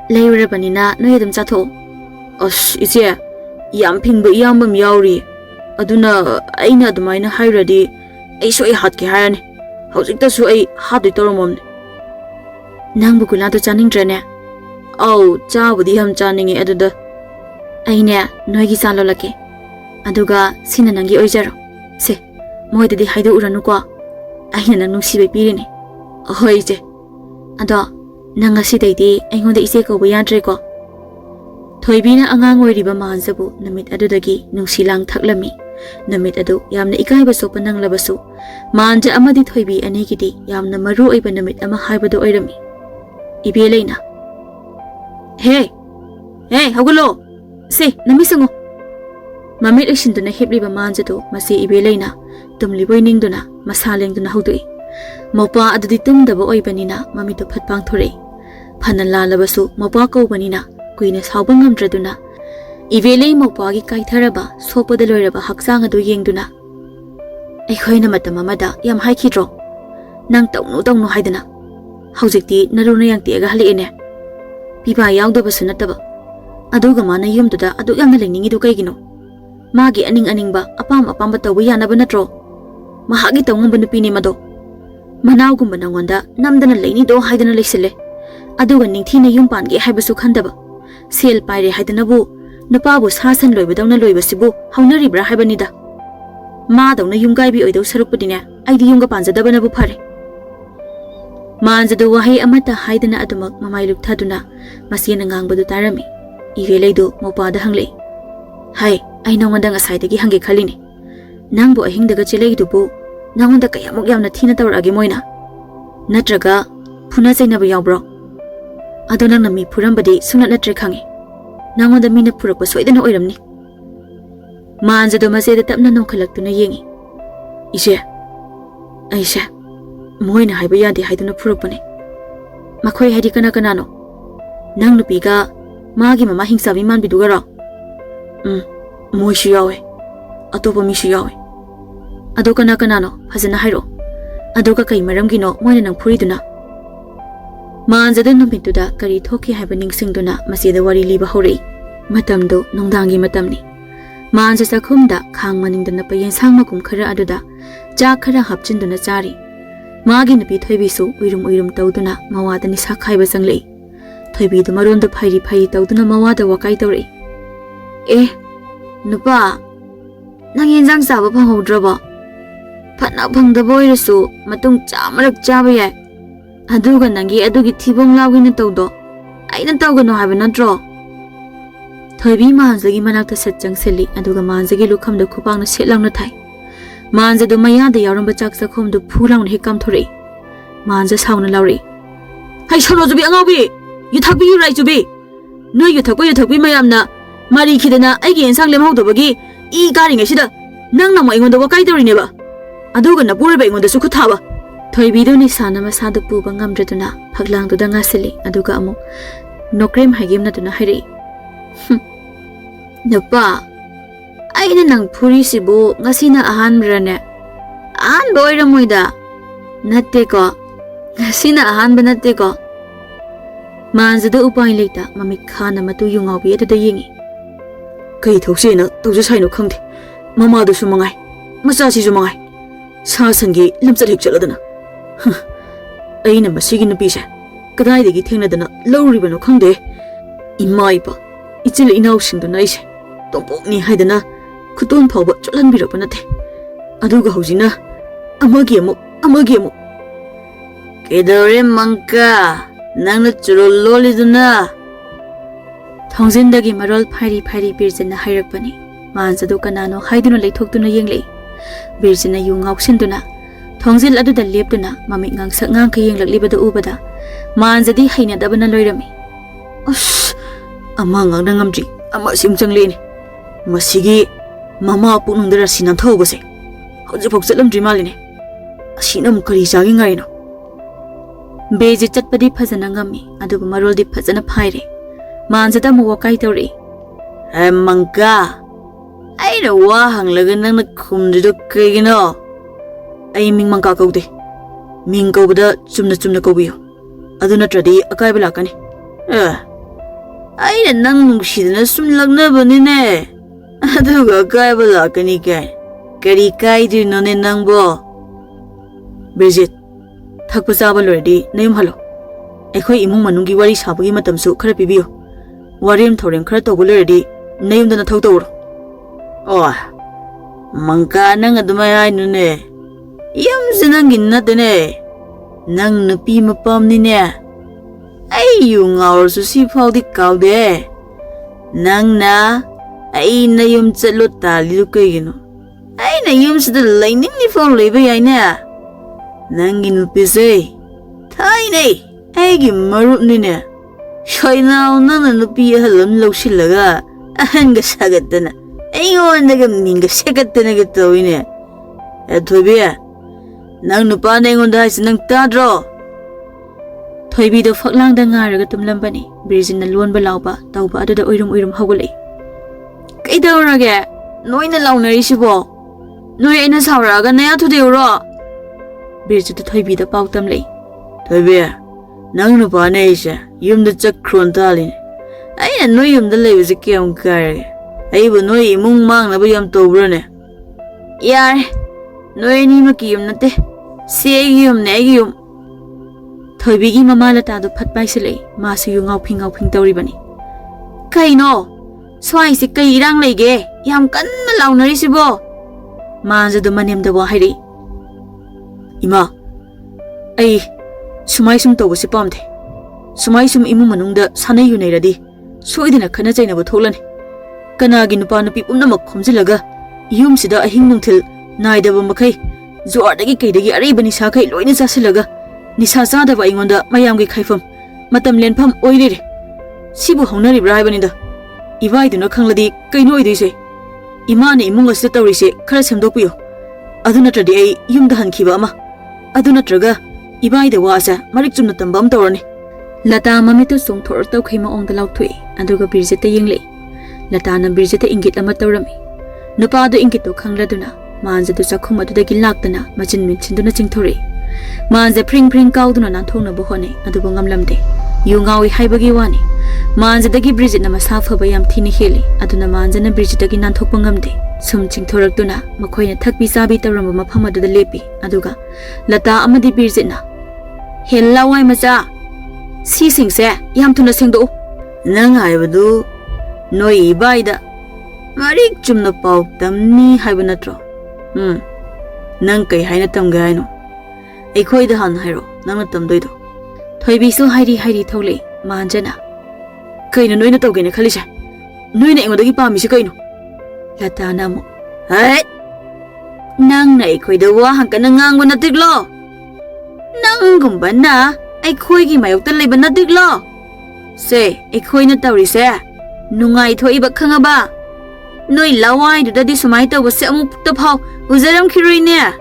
Layurabanina no yadam chatho. Ise yam phingba iyambam yauri. Aduna aina adumaina hairadi ai so ai hat ki harani. Hojikta su ai hadoi toromomne. Nangbu gula to chaningdrane. Au chabudi ham chaningi aduda. Aine noigi salo lake. Aduga sina nangi oijaro. Se moidadi haido uranu ko. Aina nang nungsibe pirini. Hoi je. Ado nang asidai aingonda ise ko yadre ko. Thoibina angang oiriba mahansabu namit adudagi nungsilang thaklami. Namit adu yamna ikaiba sopa nang labasu. Manja amadi thoibi anigidi yamna maru oiba namit ama haibado oirami. Ibe leina. Hey! Hey, hagulo! Se, namisango! Mamit isinduna hipliba manjado masi ibe leina. Tumliboy ningduna masaleng duna hudui. Maupa adudi tumdaba oibanina mamito phatpang thore. Phanala labasu maupa kaubanina kuina sauba ngamdraduna. Ivelei maupa gi kaitharaba sopada loiraba haksang adu yengduna. Aikhoina matam amada yam haikidro. Nang tawnu haidana. Haujikti naruna yang tiaga haliene. Pipa yaudaba sunataba. Aduga mana yumduda adu yamna lengningi du kaigino. Magi aning-aningba apam-apamba tawba yanaba natro. Mahagi tawngamba nupini mado. Manawgumba nangonda namdana leini do haidana leisile. Aduga ningthina yumpangi haibasu khandaba. Sel paire haidanabu nupabu sasan loibadawna loibasibu haunaribra haibanida. Madawna yumgaibi oidaw sarukpadine aidi yumga panjadabanabu phare. Manjado wahai amata haidana adumak mamailuk thaduna masina ngangbadu tarami. Iveleidu mopada hanglei. Hai, ai nongonda ngasaidagi hange khalini. Nangbu ahingdaga chileidubu nangonda kayamuk yamna thina tawrage moina. Natraga phuna chainaba yawbro. Ado nangna mi phurambadi sunat natre khange. Nangonda mina phurakpa soidana oiramni. Manjado maseda tapna nongkhalaktuna yengi. Ise. Aise. Moina haiba yade haiduna phurakpane. Makhoi haidi kana kanano. Nang nupiga magi mama hingsabi manbidugaro. Moishu yawe. Atopa mishu yawe. Ado kana kanano fazana hairo. Adoga kai maramgino moina nang phuriduna. Manjada numittuda kari thoki haiba ningsingduna masida wari liba hore. Matamdo nongdangi matamni. Manja sakhumda khang maningdana payen sangmakum khara aduda cha khara hapchinduna chari. Magi nupi thoibisu uirum tawduna mawada ni sakhaiba sanglei. Thoibidu maronda phairi tawduna mawada wakai tawrei. Nupa, nang yensang saba phanghodraba. Phatna phangdaba oirasu matung chamarak chaba yai. Aduga nangi adugi thibong lawgina tawdo. Aina tawgano haiba natro. Thoibi manjagi manakta satjang seli aduga manjagi lukhamda khupangna setlangna thai. Manjadu mayada yauramba chak sakhomdu phulangna hekam thorei. Manja sauna lauri. Hai sono jubi angawi. Yuthakbi yurai jubi. No yuthakbi mayamna Mari kidana aigi ensang lemhaudobagi I garingaisida nangna mo ingonda wakai dorineba. Aduga na purba ingonda su khuthaba. Thoibidu ni sana masadu puba ngamdraduna phaglangduda ngasili aduga amuk nokrem haigimna duna hairi. Nupa aina nang phuri sibu ngasina ahanbrane. Ahanba oiramoida. Natte ko. Ngasina ahanba natte ko. Manjada upai leita mamik khana matu yungawbi aduda yengi. Kay thoksena tawja saino khangde. Mamadu su mangai. Machachi su mangai. Sasangi lamsat hek chaladana. Aina masigi nupise. Kadaidagi thengnadana lauribano khangde. Imaipa. Ichil inausingdo naise. Tompokni haidana khuton phawba cholanbirapa nathe. Aduga hojina amagi amuk. Kedore mangka. Nangna churol loliduna. Thongzindagi marol phairi birjana hairakpani. Manzadu kanano haiduna leithoktuna yenglei. Birjina yu ngauksinduna thongzil aduda lepduna mamik ngangsak ngang ka yenglakliba da ubada manzadi hainadabana loirami. As ama ngangna ngamdri ama simchangleni masigi mama punungdara sinam thobase hojipok chatlamdri maline asinam kari jagi ngaino. Beji chatpadi phajana ngami aduga maroldi phajana phaire. Manzada mu wakai tawri. Mangka aina wa hanglaga nangna khumdido kaigino. Ai ming mangka kaude. Ming kaubada chumna chumna kaubiyo. Adu natradi akaiba lakani. Aina nang nungsidana sumlagnabani. Aduga akaiba lakani kai. Kari kaidrinone nangbo. Bridget, thakpa chaba loirdi nayum halo. Aikhoi imung manunggi wari sabagi matamsu khara pibiyo. Warim thorem khara tawba loirdi nayumdana thau tawro. Oh, mangka nang adumai hainune. Yamsi nang ginnatane. Nang nupi mapamnine. Ai yu ngawarsu sifaudi kaude. Nang na ai nayum chatlo talidu kaigino. Ai nayum sida laining ni phone leiba yaina. Nangi nupise thainei aigi marupnine. Shoinao nana nupi halam lausilaga ahanga sagatana. Aingondaga minga segatana ga tawine. Athouba nang nupana aingonda haisi nang tadro. Thoibido faklangda ngaraga tumlambani. Birjina lonba lauba tawba aduda oirum hawgalei. Kaidawrage noina launarisibo. Noi aina sauraga naya thudeuro. Birjita Thoibida pautam lei. Thoiba nang nupana aisa yumda chakron talin. Aina noi yumda leibase kiyam karage. Aibu noi imung mangnaba yam tawbrane. Yare noi nimaki yum nate. Si aigi yum ne aigi yum. Thoibigi mama latado phatpaisilei. Masu yu ngauphing tawribani. Kaino swaisi kai irang leige yam kanna launarisibo. Manzadu manemda wa hairi. Ima, ai sumai sum tawbase pamde. Sumai sum imu manungda sanai yunairadi soidina khana chainaba tholani. Kanagi nupa nupi pumnamak khomjilaga yumsida ahing nungthil naidaba makai jordagi kaidagi araiba nisa kai loina chasilaga nisa chadaba aingonda mayamgi khaifam matam lenpham oirire. Sibu haunaribra haibanida. Ibaiduna khangladi kaino oidoise. Imana imunga sida tawrise khara semdokpiyo. Adu natradi ai yumda hankhiba ama. Adu natraga ibaida wasa marik chumna tambam tawrani. Lata mamito songthor tawkhai maongda lauthui aduga Birjita yenglei. Lata na Birjita ingit ama tawrami. Nupado ingito khangladuna manjadu chakhum adudagi laktana machin minchinduna chingthori. Manja pring kauduna nanthongna bohone aduba ngamlamde. Yungawi haibagi wani. Manjadagi Birjit na masafaba yam thini heli aduna manjana Birjitagi nanthokpa ngamde. Sum chingthorakduna makhoina thakpi sabi tawramba mafam aduda lepi aduga Lata amadi Birjitna hellawai macha si singse yam thuna sengdo nang haibadu noi ibaida marik chumna pau tamni haiba natro. Nang kai haina tamga haino aikhoida han hairo nangna tamdoido. Thoibisu hairi thole manjana kaino noina tawgena khalisa noina engodagi pamisi kaino. Lata namu hai nang na aikhoida wa hankana ngangba natiklo. Nang gumbana aikhoigi mayokta leiba natiklo. Se aikhoina tawrise nungai thoiba khangaba. Noi lawai dudadi sumai tawbase amuk taphau ujaram khiroine.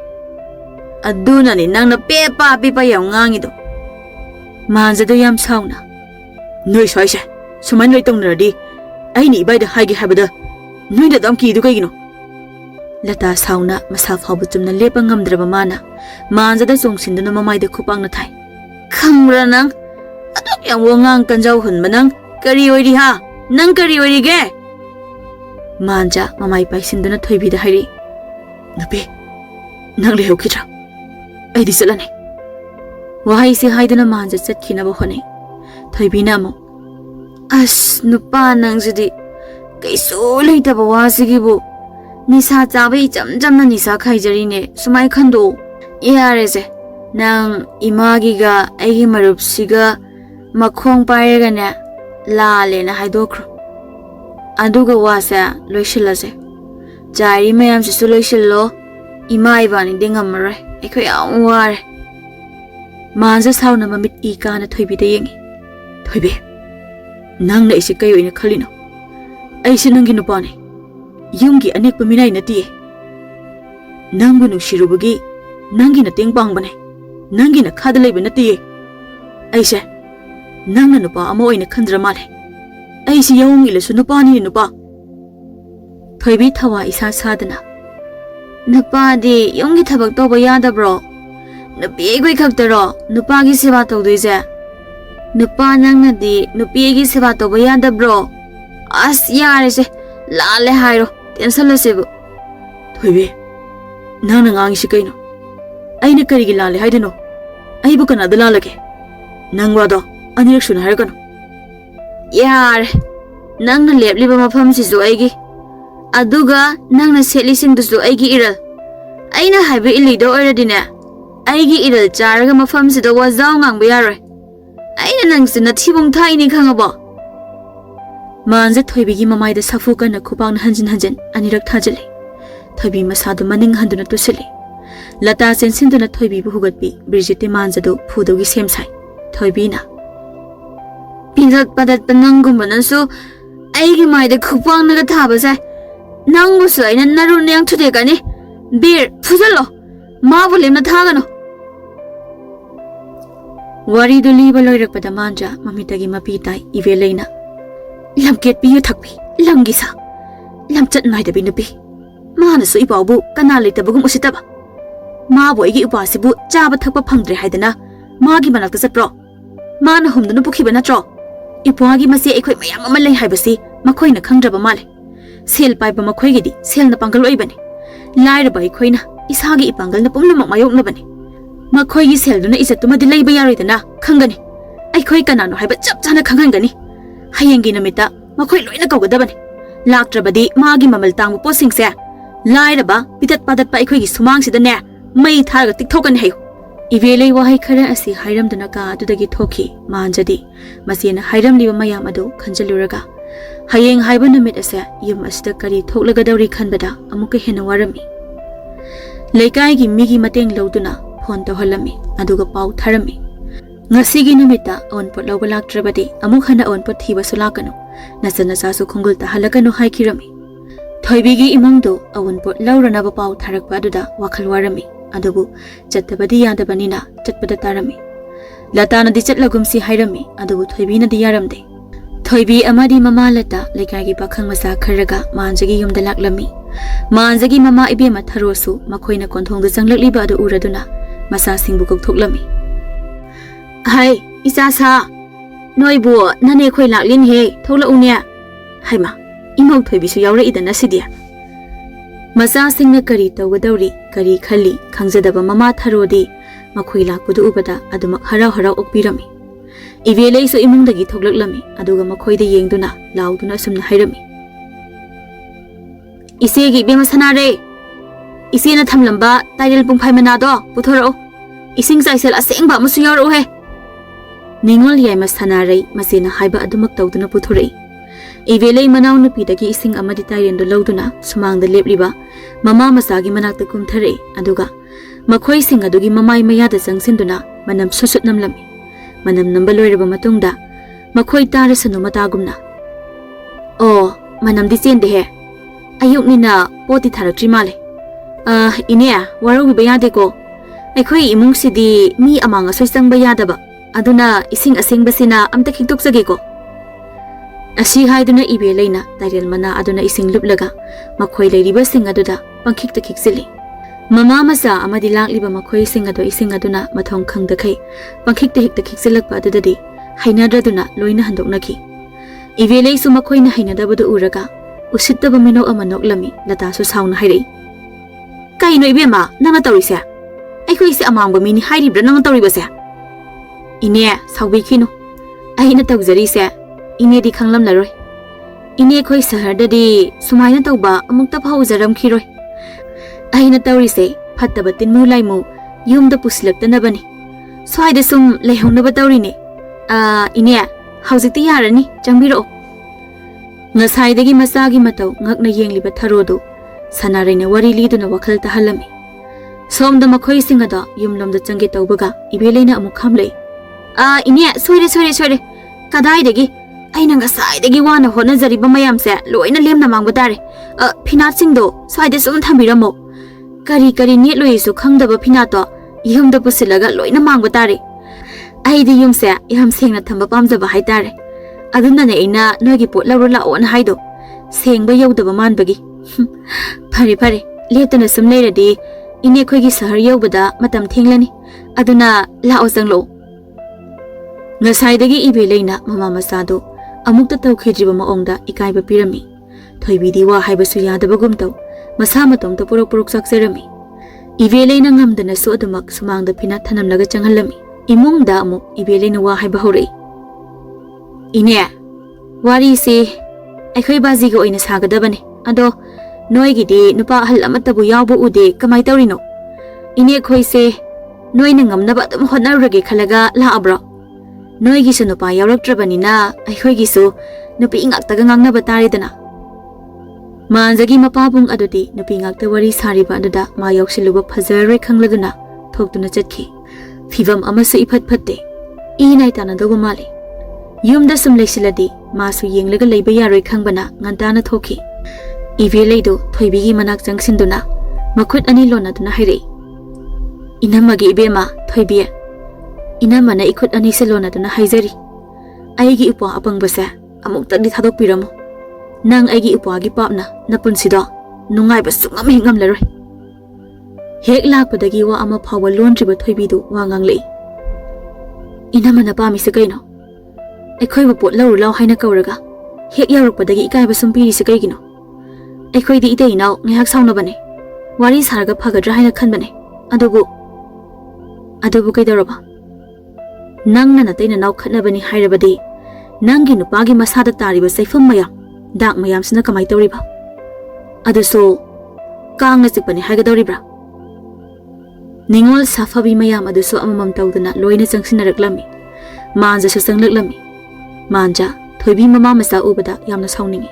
Aduna ni nang na pepa pipa yam ngangido. Manjadu yam sauna. Noi soise sumai noi tongnardi aini ibaida haigi habada noi da damki du kaigino. Lata sauna masa phaubu chumna lepa ngamdraba mana manjada chongsinduna mamaida khupangna thai. Khamra nang aduk yam wongang kanjau hunba nang kari oiri ha nang kari oiri ge. Manja mamai paisinduna Thoibida hairi. Nupi nang lehau khitra aidi chalane. Wahai se haiduna manja chatkhinaba honai. Thoibina mo as nupa nang jidi kaisu leitaba wasigibu nisa chabai chamna nisa khaijarine sumai khando. Yarese nang imagiga aigi marupsiga makhong pairagane la lena haidokro aduga wasa loisilase Jari mayam si suloy silo. Ima ibani dingam maray. Aikoy ang wari. Manza saw na mamit ika na Thoibi da yengi. Thoibi, nang na isi kayo ina kalino. Ay sinang Nupani. Yunggi anek paminay na tiye. Nang bunong shirubagi. Nanggi na ting bang bane. Nanggi na kadalay ba na tiye. Ay siya. Nang na nupa amo ay na kandra mali. Ay si Yawong ellasu Nupani ni nupa. Thoibi tawa isa sadana. Nupadi yunggi tabag to ba yada bro. Nupi aikoy kaktaro. Nupagi siba to doise. Nupa nang na di nupi siba to ba yada bro. As yare se. Lale hairo. Tensala sebu. Thoibi. Nang nangang isi kayo no. Ay na karigi lale haida no. Ay bukan na dalalage. Nang wado. Anirak na harga no. Yar. Nang na lepliba mafam si zo aigi. Aduga nang na setlising dusu aigi iral. Ay na haiba ilido oradina. Aigi iral charaga mafam si do wazaw ngang bayare. Ay na nang sinatibong tayo ni kangaba. Manza Thoibigi mamayda safuka na kupang na hanjin anirak thajali. Thoibi masado maning handuna tusili. Lata sensindu na Thoibi buhugatbi Bridget manza do pudogi semsai. Thoibi na. Pinat padat panangum banansu aigi mayda kupang na katabasay. Nang musu ay nanaro na yung tudega ni. Bir, fusalo. Mabulim na tagano. Wari do liba loirak pada manja mamitagi mapitay ivelay na. Lamket biyu takbi, langgisa. Lamchat na ida binubi. Mana su ibabu kanali tabugum usitaba. Mabu igi upasibu jaba takpa pangdre haidana. Magi manakta sa pro. Mana humdunu pukiba na tro. Ipuagi masi ikoy mayam amalay haibasi makoy na kangdraba mali. Sel paiba makoy gidi sel na panggal oibani. Lairaba ikoy na isagi ipanggal na pumlamak mayok na bani. Makoy gi sel do na isat tumadilay bayaray dana kangani. Ay koy kanano haiba chap chana kangangani. Hayengi namita makoy loy na kawgadabani. Laktrabadi magi mamal tangmo posingse. Lairaba pitat padat pa ikoy gi sumang sida ne. May tharga tiktokan hayo. Ivelay wahay kara asi hairam dana ka adudagi thoki manjadi. Masina hairam liba mayam ado kanjaluraga. Hayeng haiba namit asa yum asda kari thoklaga dawri khanbada amuka hena warami. Laikai gi migi mateng lawduna phone tawhalami aduga pau tharami. Ngasigi namita onpot lawba laktrabadi amuk hana onpot thiba sulakano. Nasa su khungul ta halakano haikirami. Thoibigi imangdo awonpot lawranaba pau tharakpa aduda wakhal warami. Adubu chattabadi yadabanina chatpada tarami. Latana di chatlagumsi hairami adubu Thoibi na di yaramde. Thoibi amadi mama lata laikagi pakhang masa kharaga manjagi yumda laklami. Manjagi mama ibema tharosu makoy na konthong da janglakliba adu uraduna masa singbu koktoklami. Hai isa sa noibu nane khoi laklin he thokla unya. Haima imau Thoibi su yaura idana sidia. Masa singna kari tawgadawri kari khali khangjadaba mama tharodi makhoi lakpudu ubada adumak harau harau okpirami. Ivelay su imungdagi thoklaklami aduga makhoida yengduna lauduna sumna hairami. Isegi bema sanare. Isena thamlamba tairel pungphai manado puthoro. Ising saisel asengba amusu yaro he. Ningol yai masanare masena haiba adumak tawduna puthorei. Ivelay manaw nupidagi ising amadi tairendo lauduna sumangda lepliba mama masagi manakta kumthare aduga makhoi sing adugi mamai mayada jangsinduna manam susut namlami. Manam namba loiraba matungda makhoi tarasanu matagumna. Oh, manam di chende he. Ayuk nina poti tharakri male. Ine warawi bayade ko. Aikhoi imung sidi mi amanga soisang bayadaba. Aduna ising asing basina amta khiktok sage ko. Asi haiduna ibelayna tairel mana aduna ising luplaga makhoi leiriba sing aduda pangkhikta khiksili. Mama masa amadi lakliba makhoi sing ado ising aduna mathong khangdakhai pangkhikta hikta khikselakpa adudadi hainadraduna loina handoknaki. Ivelay su makhoi na hainadabadu uraga usittaba mino amanoklami lata su sauna hairei. Kaino ibema nanga tawrise. Aikhoi se amangba mini hairibra nanga tawribase. Ine saubi khino. Aina tawjari se ine di khanglam laroi. Ine khoi sahar dadi sumaina tawba amukta phaujaram khiroi. Aina tawrise phattaba tinmu laimu yumda puslaktanabani. Swaida sum leihonaba tawrine. Ine haujikti yarani changbiro. Ngasaidagi masagi mataw ngakna yengliba tharodo Sanarayna wari liduna wakhal tahalami. Somda makhoi singada yumlomda change taubaga ibelena amuk khamlei. Ine soire. Kadaidagi aina ngasaidagi wana honajariba mayamse loina lemna mangba tare. Phinat singdo swaide sum thambiramo. Kari netloisu khangdaba phinato yumda pusilaga loina mangba tare. Aidi yumse yam sengna thamba pamjaba haitare. Adunane ina noigi pot lawro laon haido. Sengba yawdaba manbagi. Pare leptana sum leiradi ine khoigi sahar yawbada matam thenglani. Aduna lao janglo. Ngasaidagi ibeleina mama masado amukta tawkhidriba maongda ikaiba pirami. Thoibidi wa haibasu yadabagum taw masa matomta purok sakserami. Ibeleina ngamdana su adumak sumangda pina thanamlaga changhalami. Imungda amuk ibeleina wa haiba hore. Ine wari se aikhoi baji ga oina sagadabane. Ado noigidi nupa ahal amatabu yawbu ude kamai tawrino. Ine khoi se noina ngamnaba adum honarage khalaga laabra. Noigi su nupa yawraktrabanina aikhoi su nupi ngaktaga ngangnaba taridana. Manjagi mapabung adudi nupi ngakta wari sariba aduda ma yawsiluba phazare khangladuna thoktuna chatki. Fivam amasu iphat phatte inai tanadaba mali. Yumda sum leisiladi masu yenglaga leiba yaroi khangbana ngantana thoki. Iveleido thoibigi manak jangsinduna makhut ani lonaduna hairei. Inamagi ibema thoibiya. Inamana ikhut ani se lonaduna haizari. Aigi upa apangbase amuktadi thadokpiramo. Nang aigi upagi papna napunsido nungaiba sungam hingamlaroi. Hek lakpadagi wa ama phawa lonriba thoibidu wa nganglei. Inamana pamise kaino. Aikhoi pot lau lau haina kauraga hek yarukpadagi ikaiba sumpiri se kaigino. Aikhoi di idei nau ngihak saunabane. Wari saraga phagadra haina khanbane. Adubu kaidaraba. Nangna nataina nau khatnabani hairabadi nangi nupagi masada tariba saifam mayam dak mayam sina kamai tawriba. Aduso kangna chikpani haigadawribra. Ningol safabi mayam aduso amamam tawduna loina changsinaраklami. Manja su changlakami. Manja thoibi mama masa ubada yamna sauningi.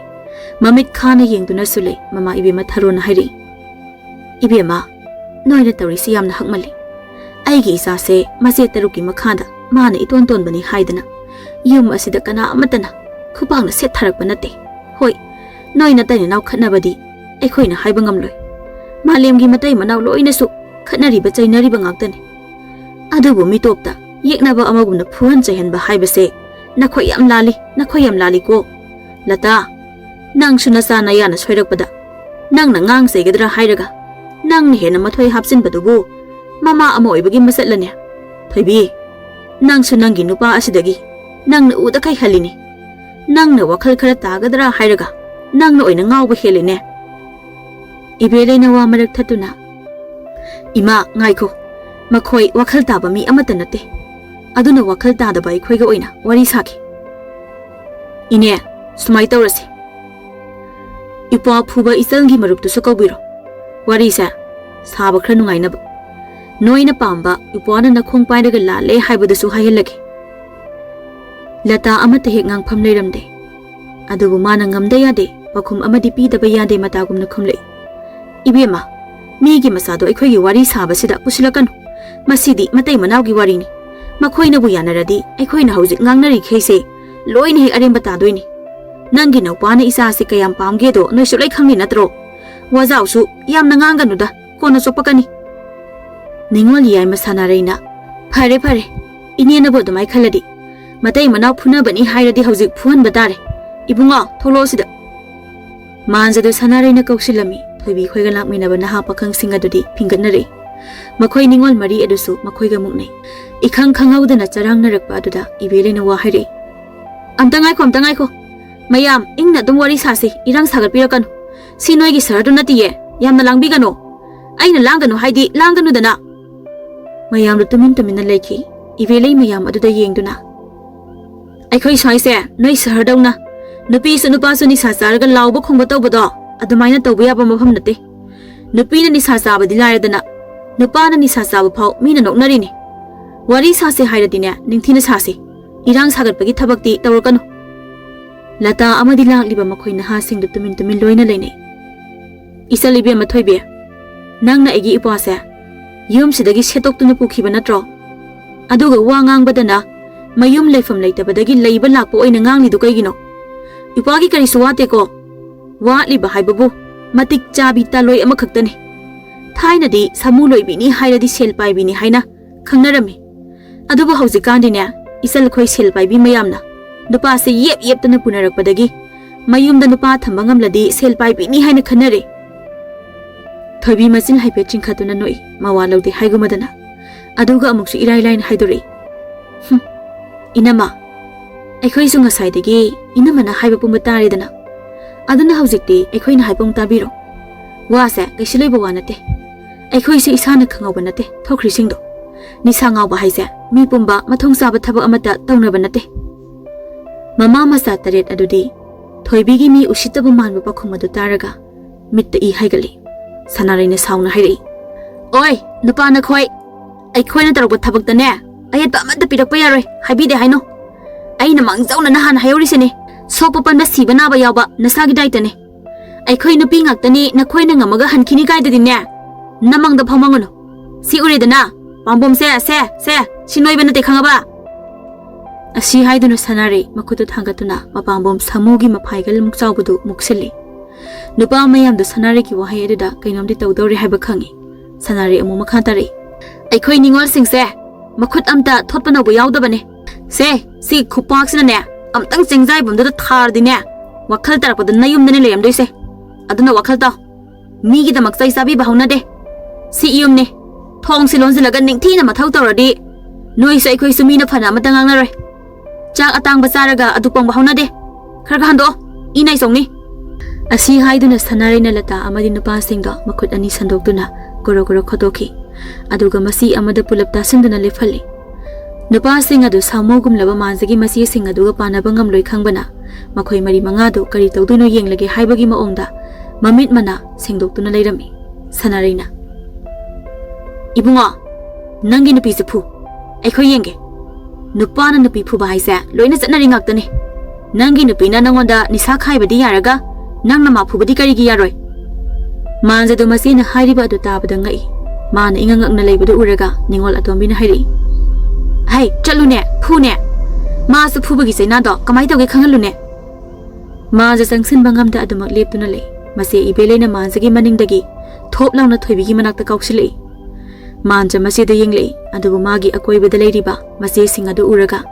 Mamit khana yengduna sule mama ibema tharona hairi. Ibema noina tawrisi yamna hakmali. Aigi isa se mase taruki makhada mana iton bani haidana. Yum asida kana amatana khupangna set tharakpa nate. Hoi noina taina naw khatnabadi aikhoina haiba ngamloi. Malemgi matai manaw loina su khatnariba chainariba ngaktani. Adubu mitopta yeknaba amagumna phuan chaihanba haibase nakhoi yam lali ko. Lata nang suna sana yana soirakpada nang na ngang seigadra hairaga nang ni hena mathoi hapsinbadubu mama ama oibagi masatlanya. Thoibi nang sunangi nupa asidagi nang na uda kai halini. Nang na wakhal khara tagadra hairaga nang na oina ngawba heline. Ibeleina wa marak thatuna. Ima ngaiko makhoi wakhal taba mi amata nate. Aduna wakhal tadaba ikhoiga oina wari saki. Ine sumai tawrasi. Ipa phuba isalgi maruptu sukawbiro. Wari sa saba khra nungainaba. Noina pamba ipona nakhong pairaga lale haibadasu haihallagi. Lata amata hek ngangpham leiramde. Adubu mana ngamda yade pakhum amadi pidaba yade matagumna khumlei. Ibema migi masado aikhoigi wari sabasida pusilakanu. Masidi matai manawgi warini. Makhoina bu yanaradi aikhoina hojik ngangnari kheise loina hek aremba tadoini. Nangi naupana isa se kayam pamgedo noisu lai khangni natro. Wazausu yamna ngangganuda kono sopakani. Ningol yai masana reina. Pare inena bo dumai khaladi. Matai manaw phuna bani hairadi hojik phuan batare. Ibunga tholo sida. Manjado sana reina koksilami. Thoibi khoiga lakmina bana ha pakhang singadudi phingatnare. Makhoi ningol mari adusu makhoiga muknai. Ikhang khangawdana charang narakpa aduda ibelena wa haire. Amtangai ko. Mayam ingna dum wari sasi irang sagar pirakanu. Sinoigi saradu natiye yamna langbigano. Aina langanu haidi langanu dana. Mayam tumin leki. Ibelei mayam aduda yengduna. Aikhoi saise noi sahardawna. Nupi su nupa su ni sasaraga lawba khongba tawbado adumaina tawba yaba mafam nate. Nupina ni sasabadi lairadana. Nupana ni sasaba phau mina noknarini. Wari sasi hairadine ningthina sasi. Irang sagarpagi thabakti tawrakanu. Lata amadi lakliba makhoi naha singdu tumin loina leinei. Isalibe Mathoibe Nangna Egi Ipase Yum Sidagi Setokuna Pukiba Natro Aduga Wangang Badana Mayum Lefam later Badagi Labor Lapo in Nangi Dukagino Ipagi Kariswateko Watli Bahababu Matik Jabita Loy Amakatani Taina di Samuloi Bini Hida di Sel by Bini Haina Kangarami Aduba Hausikandina Isal Koi Sel by Bimayamna Nupase yep the Napunarak Badagi Mayum the Nupa Tambangam Ladi Sel by Bini Haina Canary Toby Masin Hypetching Katunanoi Mawalo de Haigomadana Aduga Muxi Irai line Hidori Inama Equaisung aside the gay Inamana Hypopumataridana Adana Hausikti Equine Hypong Tabiro Wasa Gashilibawanate Equisi Isana Kangobanate Tokrisingdo Nisanga Bahisa Mi Pumba Matong Sabataba Amata Tonabanate Mama Masataret Adudi Toybigi mi Ushitabuman Bakumadu Taraga Meetei Haigali Sanarina Sauna Hari Oi Nupana Koi I coined about Tabak the Nair I had Bama the Pitapayare Habi de Hino Aina Mangzona Nahan Hiorisini Sopapan the Sibanaba Yaba Nasagi Daitane I coined a ping at the knee Nakoina Maga Hankini guided in there Namang the Pomangono See Uridana Bambum say she no even take Hangaba A sea hidden Sanari Makutu Tangatuna Mabambum Samugi Mapaigal Muxabudu Muxili Nupa Mayam the Sanariki Wahayada Kainam de Todori Habakangi Sanari Amumakantari I coining all things there Makut Amta Topano Yaldabane Say see Kupax in there Tang Sing Zibum the tar dinner Wakalta for the Nayum Niliam they say I don't know Wakalta Migi the Maxai Sabi Bahunade See you ne Tong Silon Zilagan Tina Matauta already Noise I could Sumina Panamatanganare Jack Atang Basaraga Adupong Bahunade Kargando Inai Songi A sea hidden a Sanarina Lata Amadina Passinga Makut Ani Sandokuna Gorogoro Kotoki Aduga Masi Amada Pulap Tasindana Lefali Nupa Singadu Samogum Lava Manzagi Masi Singaduga Panabangam Loikangana Makoi Mari Mangado Karito Duno Yang Lagi Haibagi Maonda Mamit Mana Singdokuna Lairami Sanarina Ibunga Nangi Nupi Zipu Eko Yenge Nupana Nupi Pubaisa Loina Zanaringaktani Nangi Nupina Nangonda Nisakai Badi Yaraga Nangna Mapubadi Karigi Yaroi Manzadu Masina Haiba to Tabadangai Man Ingangak Nalay Uraga Ningol Atombina Hari Hey, Chalune, Pune Mas Pubagi say Nado, Kamaito Kangalune Maz Sangsin Bangam da Adamak Lip to Nale, Masi Ibelena Manzagi Manindagi, Top Lana Toby Manak the Coxili Manja Masi the Yingli, and the Bumagi Akoi with the Ladyba, Masi Singadu Uraga,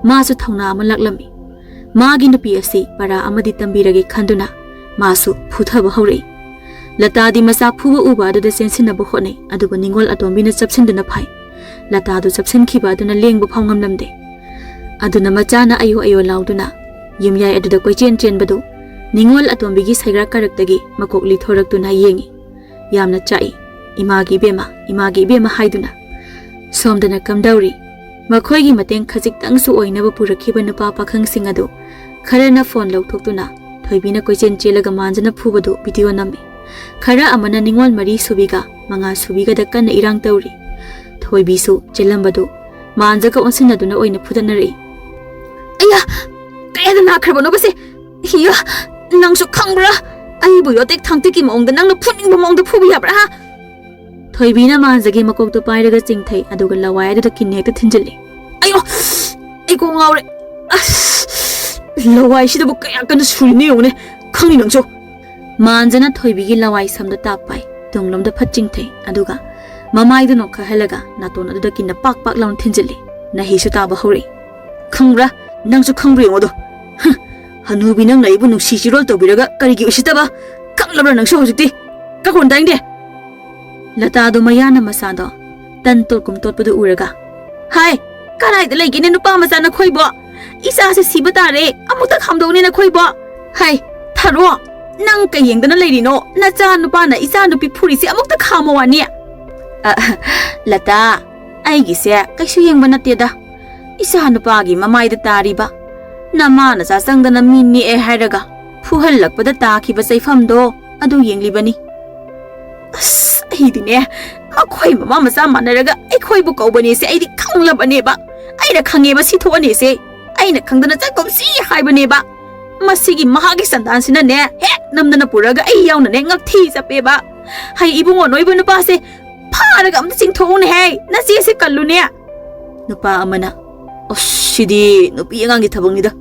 Masu Tona Malaklami Magi no PFC para Amadi Tambiragi Kanduna, Masu Putaba Hori Lata di Masa Puba Uba to the Sensina Bohone, Aduba Ningol Atombina Subsindana Pai. Lata do Subsin Kiba duna Ling Bupongam Lamde. Aduna Machana Ayo Lauduna. Yumya at the Kochen Badu. Ningol Atombigi Sagra Karaktagi, Makokli Thorak Duna Yengi. Yamna Chai. Imagi Bema Haiduna. Somdana Kamdauri. Makoigi Mateng Kazik Tangsu Oi never put a kiba no papa Kang Singado. Karana phone low tokuna. Toibina Kochen Chelaga Manzana Pubado, Video Nami. Kara Amana Ningol Marie Subiga, Manga Subiga the Kan Irang Tauri. Toibisu, Jelambado, Manzaka on Sinaduna Oina Putanari. Aya, Kayana Carbonobasi, here, Nangsu Kangra, I will take Tantiki among the Nanga putting among the Pubiabra. Toibina Manzagi Mako to buy the Singte, Adugala Wide the Kineta Tinjali. Ayo, I go out. Low I should have booked a Sunione, coming on so. Manzana Toibigi Lawai some the tap by, Donglum the Pachinte, Aduga. Mamai do not Kahelaga, Natona the Kin the Pak Long Tinjali, Nahisutaba Hori. Kangra, Nangsu Kangri Modo. Hanubinang Labun Shishiro to Biraga, Kariki Ushitaba, Kanglabran Shositi, Kakon Dinde. Latado Mayana Masado, Tantolkum Topu Uraga. Hi, Karai the lake in the Pamasana Koibo. Isa Sibatare, Amuta Hamdon in a Koibo. Hi, Taro, Nanka Yang the lady no, Natsan Nupana, Isa no Pipurisi, Amok the Kamoania. Lata, I guess, Kashu Manatida. Isa Nupagi, Mamai the Tariba. Namana sang the Namini e Hadaga. Puhalak, but the Taki was a famdo, Adu Yang Libani. I didn't a quay Mamma Samanaraga, a quay book open is a Kangla Baneba. I the Kangeba Situanese. I the Kangana see Hibaneba. masigi mahagi sandan sina ne he namdana puraga ai yauna ne ngak thi chape ba hai ibungo noibu nupa se pharaga amta chingthong ne he na si se kallu ne nupa amana osidi nupi angangi thabang ni da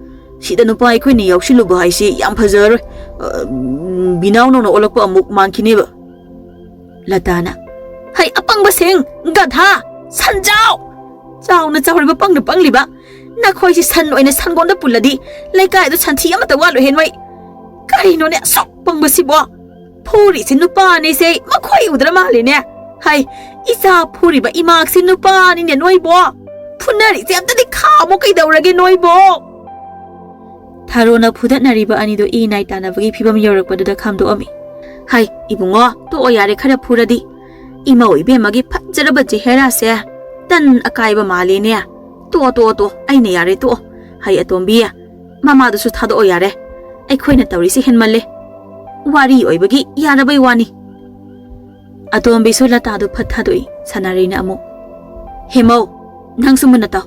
sida nupa ai khoi ni yaushilu ba hai si yam phajar binaw no no olakpa amuk mankini ba latana hai apang ba sing gadha sanjao chao na chawri ba pangli ba na khoi si san oina san gonda puladi laikai do chanthi amata wa lo hen wai kari no ne sok pang ba si bo phuri si nupa ne se ma khoi udra ma le ne hai isa phuri ba imak si nupa ni ne noi bo phunari se amta di kha mo kai daurage noi bo Tharona phudat nari ba ani do e nai tana bagi phibam yorak pa da kham do ami hai ibungo to o yare khara phuradi ima oi be magi phajara ba je hera se tan akai ba male ne to ai ne yare to hai atombi mama du su thado o yare ai khoina tawri si henmalle wari oi bagi yara bai wani atombi so lata do phatha doi sanari na amu hemo nang sumuna ta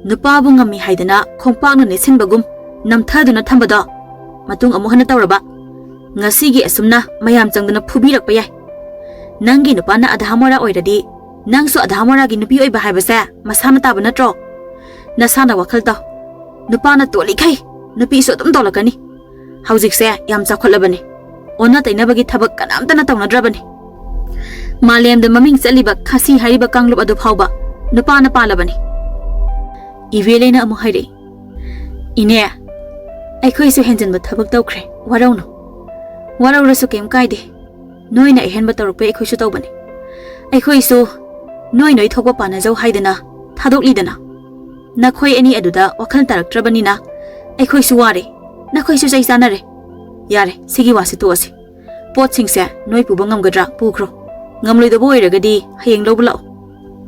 nupa bu ngami haidana khongpak na ne sin bagum namthaduna thambada matung amu hana tawraba ngasigi asumna mayam changdana phubirak pa yai nangi nupa na adhamora oiradi nangsu adhamora gi nupi oi ba haibasa masana taba natro nasana wakhal ta nupa na toli khai nupi so dum tolakani haujik se yam chakholabani onna taina bagi thabak kanamta na tawnadrabani malem da maming chaliba khasi hariba kanglup adu phawba nupa na palabani ivelena amu haire ine ai su henjan ba thabak tawkhre warau rasu kem kaide noina hen ba tawrpe ai su tawbani ai su noi thokba pana jau haidana thadokli dana na khoi ani aduda wakhal taraktrabani na ai su ware na su sai sanare yare sigi wasi to ase pot singse noi pu bangam gadra pukhro ngamloi da boy ragadi hayeng lobla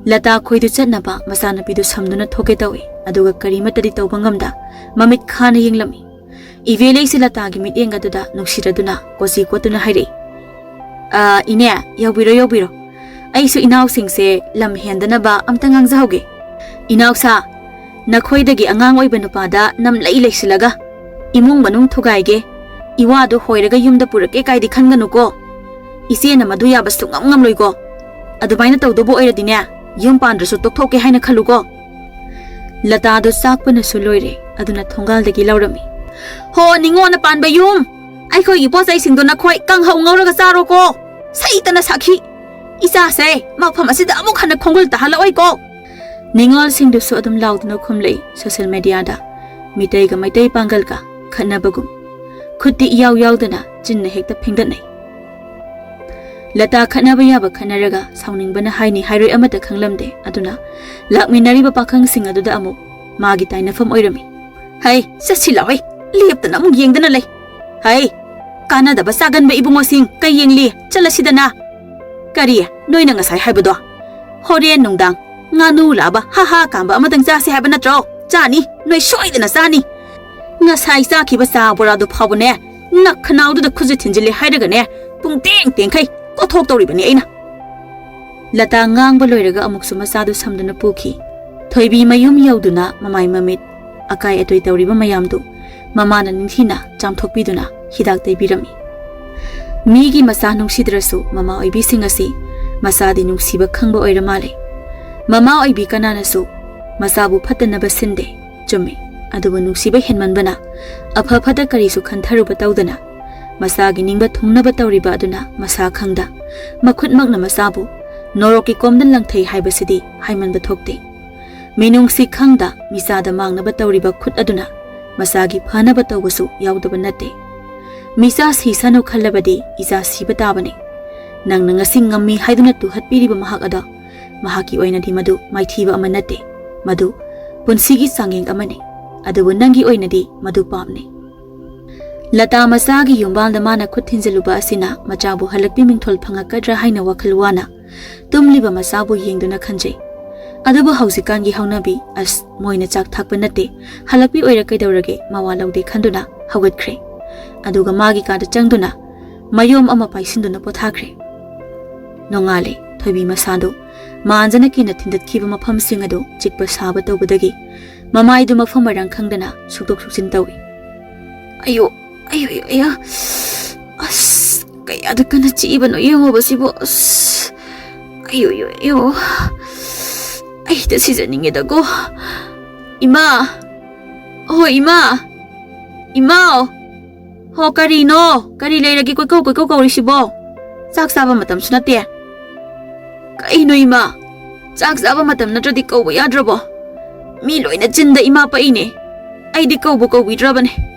lata khoi du chatna ba masana pi du samduna thoke tawi aduga karimata di tawbangamda mamit khana yenglami ivelei silata gi mit yenga duda nuksiraduna kosi kotuna haire ine yobiro ai su inaw singse lam hendana ba amtangang jauge inaw sa nakhoi dagi angang oi benupada nam lai leisilaga imung manung thugaige iwa do hoiraga yumda purake kaidi khanganu ko ise na madu ya bastu ngam loi ko adubaina tawdobo oiradine yum pandrasu tokthoke haina khalu ko lata do sakpana su loire aduna thongal dagi laurami ho ningona panba yum ai khoi gi posai singdo na khoi kang hau ngauraga saro ko saitana sakhi isa se mafam asida amuk khana khongul ta hala oi ko ningol singdu su adum laudna khumlei social media da Meetei ga Meetei pangal ka khana bagum khutti yaw dana jinna hekta phingdat nei lata khana ba yaba khanaraga sauning bana haini hairoi amata khanglamde aduna lakminari ba pakhang sing aduda amu magi taina fam oirami hai sasila oi leptana amuk yengdana lei hai kana da ba sagan ba ibungo sing kai yengli chalasidana kariya noina ngasai haibado horen nungdang nganu laba ha kamba amatang cha se haba natro chani noi soidana sani ngasai sa khiba sa bora do phawne nak khanau du da khuji thinjili haidaga ne pung teng khai ko thok tori bani aina lata ngang ba loiraga amuk suma sa du samduna pukhi thoibi mayum yauduna mamai mamit akai atoi tawriba mayam du mamana ninthina chamthokpi duna hidak tei birami migi masa nungsidrasu mama oibi singasi masadi nungsiba khangba oiramale mama oibi kananasu masabu phatanaba sinde chumi adubu nungsiba henmanbana apha phata karisu khantharuba tawdana masagi ningba thungnaba tawriba aduna masa khangda makhut makna masabu noroki komdan langthei haibasidi haimanba thokte minungsi khangda misada mangnaba tawriba khut aduna masagi phanaba tawbasu yawdaba natte misa si sanu khallabadi isa siba tabane nang ngasi ngammi haiduna tu hatpiriba mahak ada mahaki oina di madu maithiba amanate madu punsigi sangeng amane adubu nangi oina di madu pamne lata masagi yumbal da mana khuthinjaluba asina machabu halakpi mingthol phanga kadra haina wakhalwana tumliba masabu yengduna khanjai adubu hausikan gi haunabi as moina chak thakpa nate halakpi oira kaidawrage mawa laude khanduna haugatkhre aduga magi kada changduna mayom ama paisinduna pothakre nongale thoibi masado manjana kina thindat khiba mafam singado chikpa saba tawbadagi mamai du mafam rang khangdana sukdok suksin tawi Ayo, ayo, ayo, ayo. As, kaya ada kana chiba no yengo basibo. As, ayo, ayo, ayo. Ay, da sizaninge da go. Ima. Oh, Ima. Ima. Ho, kari no. Kari leiragi koi kau risibo. Sak saba matam sunate. Kai no Ima. Sak saba matam natradi kau ba yadrabo. Mi loina chinda Ima pa ine. Ay di kau bidrabane.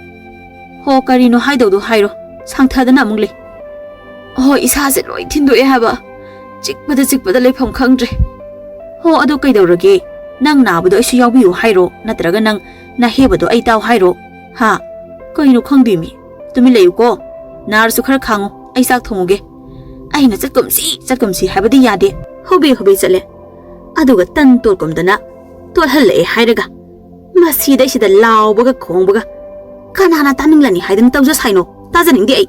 Ho kari no hai do hairo sang tha da na mungli ho isa se loi thin do e haba chik pada lepham khangre ho adu kai do rage nang na bu do isu yaw bi hairo natraga nang na he ba do ai taw hairo ha kai no khangdi mi tumi leyu ko nar su khar khango ai sak thomuge ai na chakam si haba di yade hobe chale adu ga tan tol kom dana tol hal e hairaga masi da sida law baga khong baga Kanana taning lani haidang tawsa saino tajaning di ay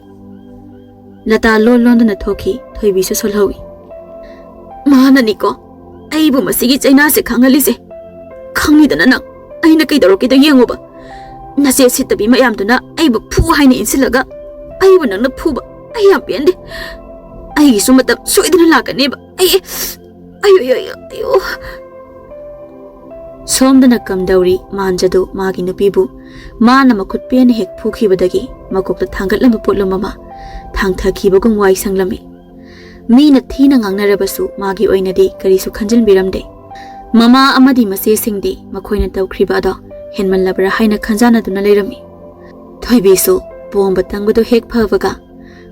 lata lon na thoki thoibi su solhawi mana niko ay bu masigi chaina se khangali se khangni dana nang ay na kai daro ki da yengo ba na se sitabi mayam duna ay bu phu haina insilaga ay bu nang na phu ba ay yam piande ay su matam soidina lakane ba ay ayo Somdana kamdauri manjadu magi nupibu mana makut pen hek phuki badagi makokta thangat lama potlo mama thangtha khibagum wai sanglami mina thina ngangnarabasu magi oinadi karisu khanjil biramde mama amadi mase singdi makhoina tawkhriba da henman labra haina khanjana duna leirami thoibisu bomba tangbadu hek phavaga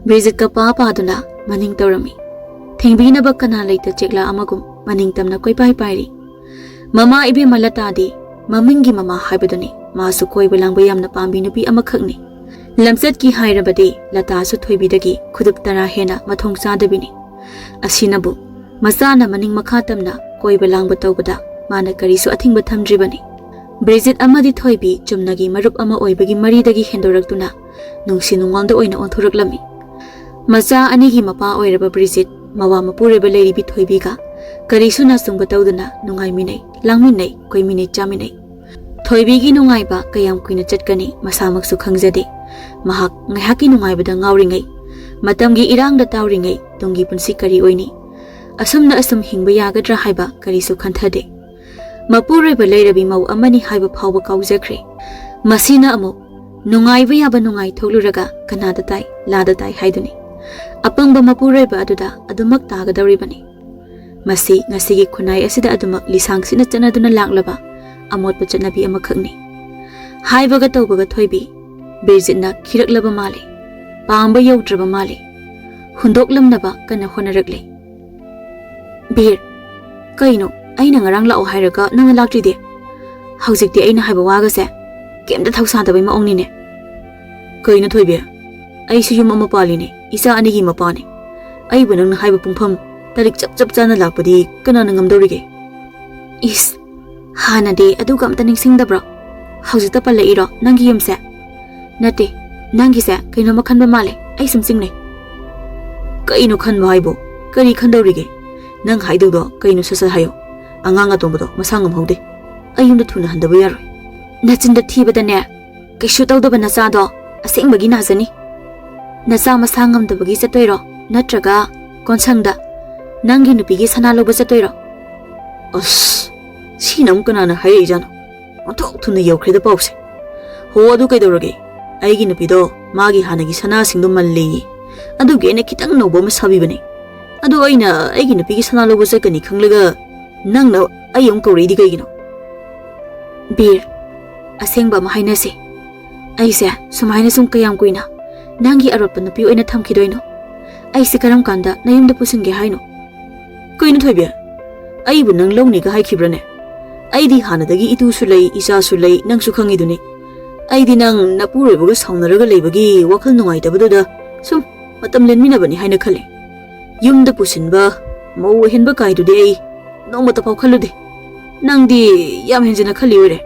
Bridget ka pa duna maning tawrami thengbina bakana leita chekla amagum maning tamna koi pai pairi Mama ibe malata di mamingi mama haibaduni masu koi belang bayam na pambi nupi amakhakni lamset ki hairabadi lata su thoibidagi khudup tara hena mathong sadabini asinabu masana maning makhatamna koi belang batawbada mana karisu athingba thamdribani Bridget amadi thoibi chumnagi marup ama oibagi maridagi hendораktuna nungsi nungwangda oina onthoraklami macha anigi mapa oiraba Bridget mawa mapureba leiribi thoibiga karisu na sungba tawduna nungai minai langminai koi minai chaminai thoibigi nungai ba kayam kuina chatkani masamaksu khangjade mahak ngaihaki nungai bada ngauringai matamgi irangda tawringai tungi punsi kari oini asumna asum hingba yagadra haiba karisu khanthade mapure ba leirabi mau amani haiba phawba kaujakre masina amu nungai ba yaba nungai tholuraga kanada tai lada tai haiduni apangba mapure ba aduda adumak tagadawribani Masi ngasigi khunai asida adumak lisang sina chanaduna laklaba amot pa chanabi amakhakni haibaga tawbaga thoibi Bridget na khiraklaba male pamba yaudraba male hundoklamnaba kana honarakle Bir kaino aina ngarang lao hairaga nang laktri de haujikti aina haiba waga se kemda thausa dabai ma ongni ne kaino thoibi ai su yum ama pali ne isa anigi mapane ai bunang haiba pungpham tarik chap chana lakpadi kana nangam dorige is hana de adu kam taning singdabra haujita palla iro nangi yumse nate nangi se kaino makhanba male ai sumsingne kaino khanba haibo kari khandorige nang haido do kaino sasa hayo anganga tombodo masangam haude ayunda thuna handaba yaro nachinda thibada ne kaishu tawdaba nacha do asengbagi nazani nacha masangam dabagi chatoiro natraga konsangda Nangi nupigi sana loba chatoiro as sinam kanana hai jana onthok thuna yaukrida pause ho adu kaidorage aigi nupido magi hanagi sana singdo malli adu gene kitang nobo ma sabibane adu aina aigi nupigi sana loba chakani khanglaga nangna ayong kauridi kaigino Bir asengba ma hainase aise sumaina sum kayam kuina nangi arotpa nupi oina thamkidoino aise karam kanda nayumda pusinge haino Kaino thoibe ai bu nang longni ga haikibrane ai di hanadagi itu sulai isa sulai nang su khangi duni ai di nang napure bu saunaraga leibagi wakhal nungai tabuda sum matam lenmina bani haina khale yumda pusinba mau henba kai du de nong mata pau khalude nang di yam henjina khali ore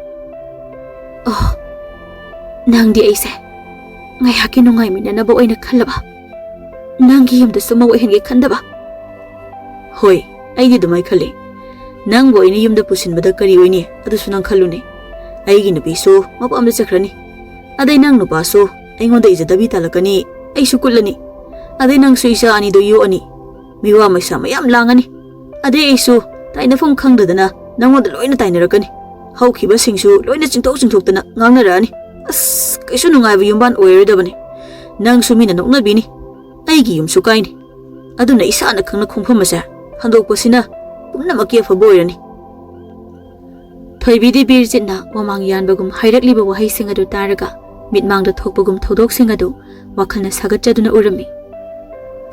oh nang di aise ngai haki nungai mina na ba oina khalaba nang gi yumda sumau henge khandaba Hoi, ai di dumai khale nang bo ini yumda pusinbada kari oini adu sunang khalune ai gi nupi so mapamda chakhrani adai nang nupa so ꯑꯩꯉꯣꯟꯗ ꯏꯖꯗꯕꯤ ꯇꯥꯂꯛꯀꯅꯤ ꯑꯩꯁꯨ ꯀꯨꯠꯂꯅꯤ ꯑꯗꯩ ꯅꯪꯁꯨ ꯏꯆꯥ ꯑꯅꯤꯗꯣ ꯌꯣꯛꯑꯅꯤ ꯃꯤꯋꯥ ꯃꯩꯁꯥ ꯃꯌꯥꯝ ꯂꯥꯡꯉꯅꯤ ꯑꯗꯩ ꯑꯩꯁꯨ ꯇꯥꯏꯅꯐꯝ ꯈꯪꯗꯗꯅ ꯅꯪꯉꯣꯟꯗ ꯂꯣꯏꯅ ꯇꯥꯏꯅꯔꯛꯀꯅꯤ ꯍꯧꯈꯤꯕꯁꯤꯡꯁꯨ ꯂꯣꯏꯅ ꯆꯤꯡꯊꯣꯛꯇꯅ ꯉꯥꯡꯅꯔꯛꯑꯅꯤ ꯑꯁ ꯀꯩꯁꯨ ꯅꯨꯡꯉꯥꯏꯕ ꯌꯨꯝꯕꯥꯟ ꯑꯣꯏꯔꯣꯏꯗꯕꯅꯤ ꯅꯪꯁꯨ ꯃꯤꯅ ꯅꯣꯛꯅꯕꯤꯅꯤ ꯑꯩꯒꯤ ꯌꯨꯝꯁꯨ ꯀꯥꯏꯅꯤ ꯑꯗꯨꯅ ꯏꯁꯥꯅ ꯈꯪꯅ ꯈꯣꯡꯐꯝ ꯑꯁꯦ ꯍꯟꯗꯣꯛꯄꯁꯤꯅ ꯄꯨꯝꯅꯃꯛꯀꯤ ꯑꯐꯕ ꯑꯣꯏꯔꯅꯤ ꯊꯣꯏꯕꯤꯗꯤ ꯕꯤꯔꯖꯤꯠꯅ ꯋꯥꯃꯥꯡ ꯌꯥꯟꯕꯒꯨꯝ ꯍꯥꯏꯔꯛꯂꯤꯕ ꯋꯥꯍꯩꯁꯤꯡ ꯑꯗꯨ ꯇꯥꯔꯒ ꯃꯤꯠꯃꯥꯡꯗ ꯊꯣꯛꯄꯒꯨꯝ ꯊꯧꯗꯣꯛꯁꯤꯡ ꯑꯗꯨ ꯋꯥꯈꯜꯅ ꯁꯥꯒꯠꯆꯗꯨꯅ ꯎꯔꯝꯃꯤ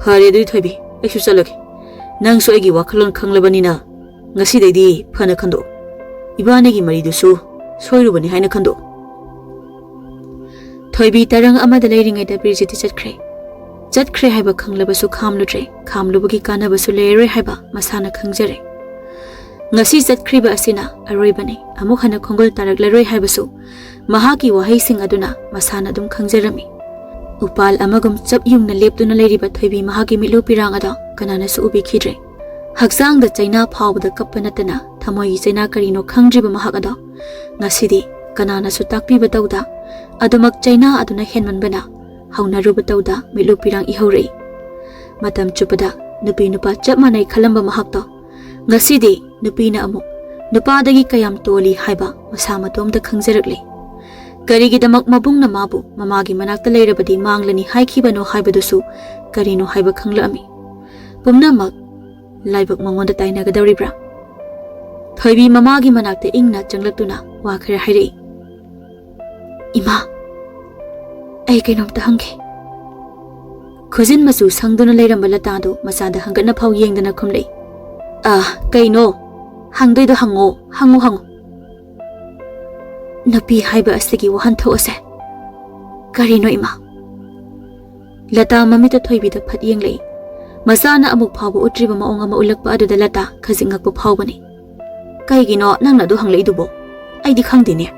ꯐꯔꯦ ꯑꯗꯨꯗꯤ ꯊꯣꯏꯕꯤ ꯑꯩꯁꯨ ꯆꯠꯂꯒꯦ ꯅꯪꯁꯨ ꯑꯩꯒꯤ ꯋꯥꯈꯜꯂꯣꯟ ꯈꯪꯂꯕꯅꯤꯅ ꯉꯁꯤꯗꯩꯗꯤ ꯐꯅ ꯈꯟꯗꯣꯛ 이번에기 말이두수 소이루버니 하이나 칸도 토이비 따랑 아마다 레이링에다 비르지티 ꯆꯠꯈ꯭ꯔꯦ 하이바 ꯈꯪꯂꯕꯁꯨ ꯈꯥꯝꯂꯨꯕꯒꯤ ꯀꯥꯟꯅꯕꯁꯨ ꯂꯩꯔꯣꯏ ꯍꯥꯏꯕ ꯃꯁꯥꯅ ꯈꯪꯖꯔꯦ ngasi ꯆꯠꯈ꯭ꯔꯤꯕ ꯑꯁꯤꯅ ꯑꯔꯣꯏꯕꯅꯤ ꯑꯃꯨꯛ ꯍꯟꯅ ꯈꯣꯡꯒꯣꯜ ꯇꯥꯔꯛꯂꯔꯣꯏ ꯍꯥꯏꯕꯁꯨ ꯃꯍꯥꯛꯀꯤ ꯋꯥꯍꯩꯁꯤꯡ ꯑꯗꯨꯅ ꯃꯁꯥꯅ ꯑꯗꯨꯝ ꯈꯪꯖꯔꯝꯃꯤ ꯎꯄꯥꯜ ꯑꯃꯒꯨꯝ ꯆꯞ ꯌꯨꯡꯅ ꯂꯦꯞꯇꯨꯅ ꯂꯩꯔꯤꯕ ꯊꯣꯏꯕꯤ ꯃꯍꯥꯛꯀꯤ ꯃꯤꯠꯂꯨ ꯄꯤꯔꯥꯡ ꯑꯗꯣ ꯀꯅꯥꯅꯁꯨ ꯎꯕꯤꯈꯤꯗ꯭ꯔꯦ ꯍꯛꯆꯥꯡꯗ ꯆꯩꯅꯥ ꯐꯥꯎꯕꯗ ꯀꯞꯄ ꯅꯠꯇꯅ ꯊꯃꯣꯏꯒꯤ ꯆꯩꯅꯥ ꯀꯔꯤꯅꯣ ꯈꯪꯗ꯭ꯔꯤꯕ ꯃꯍꯥꯛ ꯑꯗꯣ ꯉꯁꯤꯗꯤ ꯀꯅꯥꯅꯁꯨ ꯇꯥꯛꯄꯤꯕ ꯇꯧꯗ ꯑꯗꯨꯃꯛ ꯆꯩꯅꯥ ꯑꯗꯨꯅ ꯍꯦꯟꯃꯟꯕꯅ ꯍꯧꯅꯔꯨꯕ ꯇꯧꯗ ꯃꯤꯠꯂꯨ ꯄꯤꯔꯥꯡ ꯏꯍꯧꯔꯛꯏ ꯃꯇꯝ ꯆꯨꯞꯄꯗ ꯅꯨꯄꯤ ꯅꯨꯄꯥ ꯆꯞ ꯃꯥꯟꯅꯩ ꯈꯜꯂꯝꯕ ꯃꯍꯥꯛꯇꯣ ngasi nupina amuk nupadagi kayam toli haiba masa matomda khangjarakli karigidamak mabungna mabu mamagi manakta leirabadi manglani haikhibano haibadusu karino haiba khanglami pumnamak laibak mangonda tainagadawribra thoibi mamagi manakta ingna changlaktuna wa khara hairei ima ai kainomta hangge khojin masu sangduna leiramba latadu masada hangatna phau yengdana khumlei kaino hangdaido hango napi haiba asigi wahan those karino ima lata mamita thoibida phat yenglei masana amuk phawba utriba maong ama ulakpa aduda lata khajingakpa phawbani kaigino nangna du hanglei dubo aidi khangdine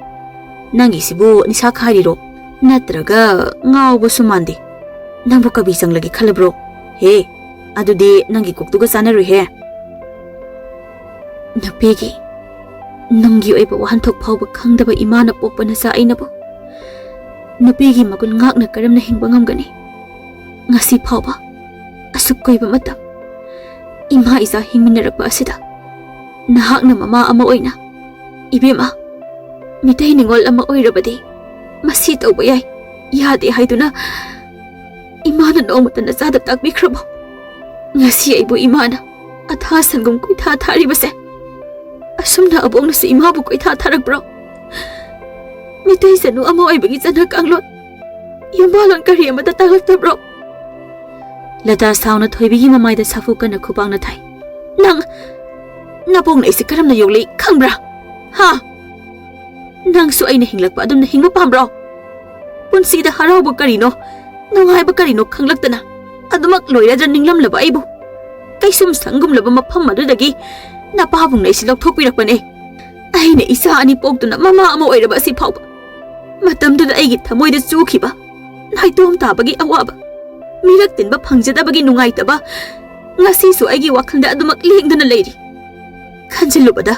nangi sibu nisa khariro natraga ngawbo sumandi nangbu kabi changlagi khalabro he adudi nangi koktuga sanaru he Napegi nunggi oiba wahanthok phawba khangdaba imana popana sa ainabo Napegi magul ngakna karamna hingba ngamgani ngasi phawba asuk koiba matam ima isa hingminarakpa asida nahakna mama ama oina ibema Meetei ningol ama oirabadi masi tawba yai yade haiduna imana nongmata nachada takbikrabo ngasi aibu imana atha sangum kuitha tharibase asumna abong nasu imabu kuitha tharakbro Meetei sanu ama oibagi chana kanglot yumbalon kari amata taglaktabro lata sauna thoibigi mamaida safu kana khupangna thai nang nabong na isi karamna yoglei khangbra ha nang su aina hinglakpa adumna hingma pambro punsida harauba karino nungaiba karino khanglaktana adumak loiraja ninglamlaba aibu kaisum sangumlaba mafam adudagi napabung na isi lawthokpirakpane aina isa ani poktuna mama ama oiraba asi phawba matamduda aigi thamoida chukhiba naitom tabagi awaba mirak tinba phangjadabagi nungaitaba ngasi su aigi wakhalda adumak lengdana leiri khanjilubada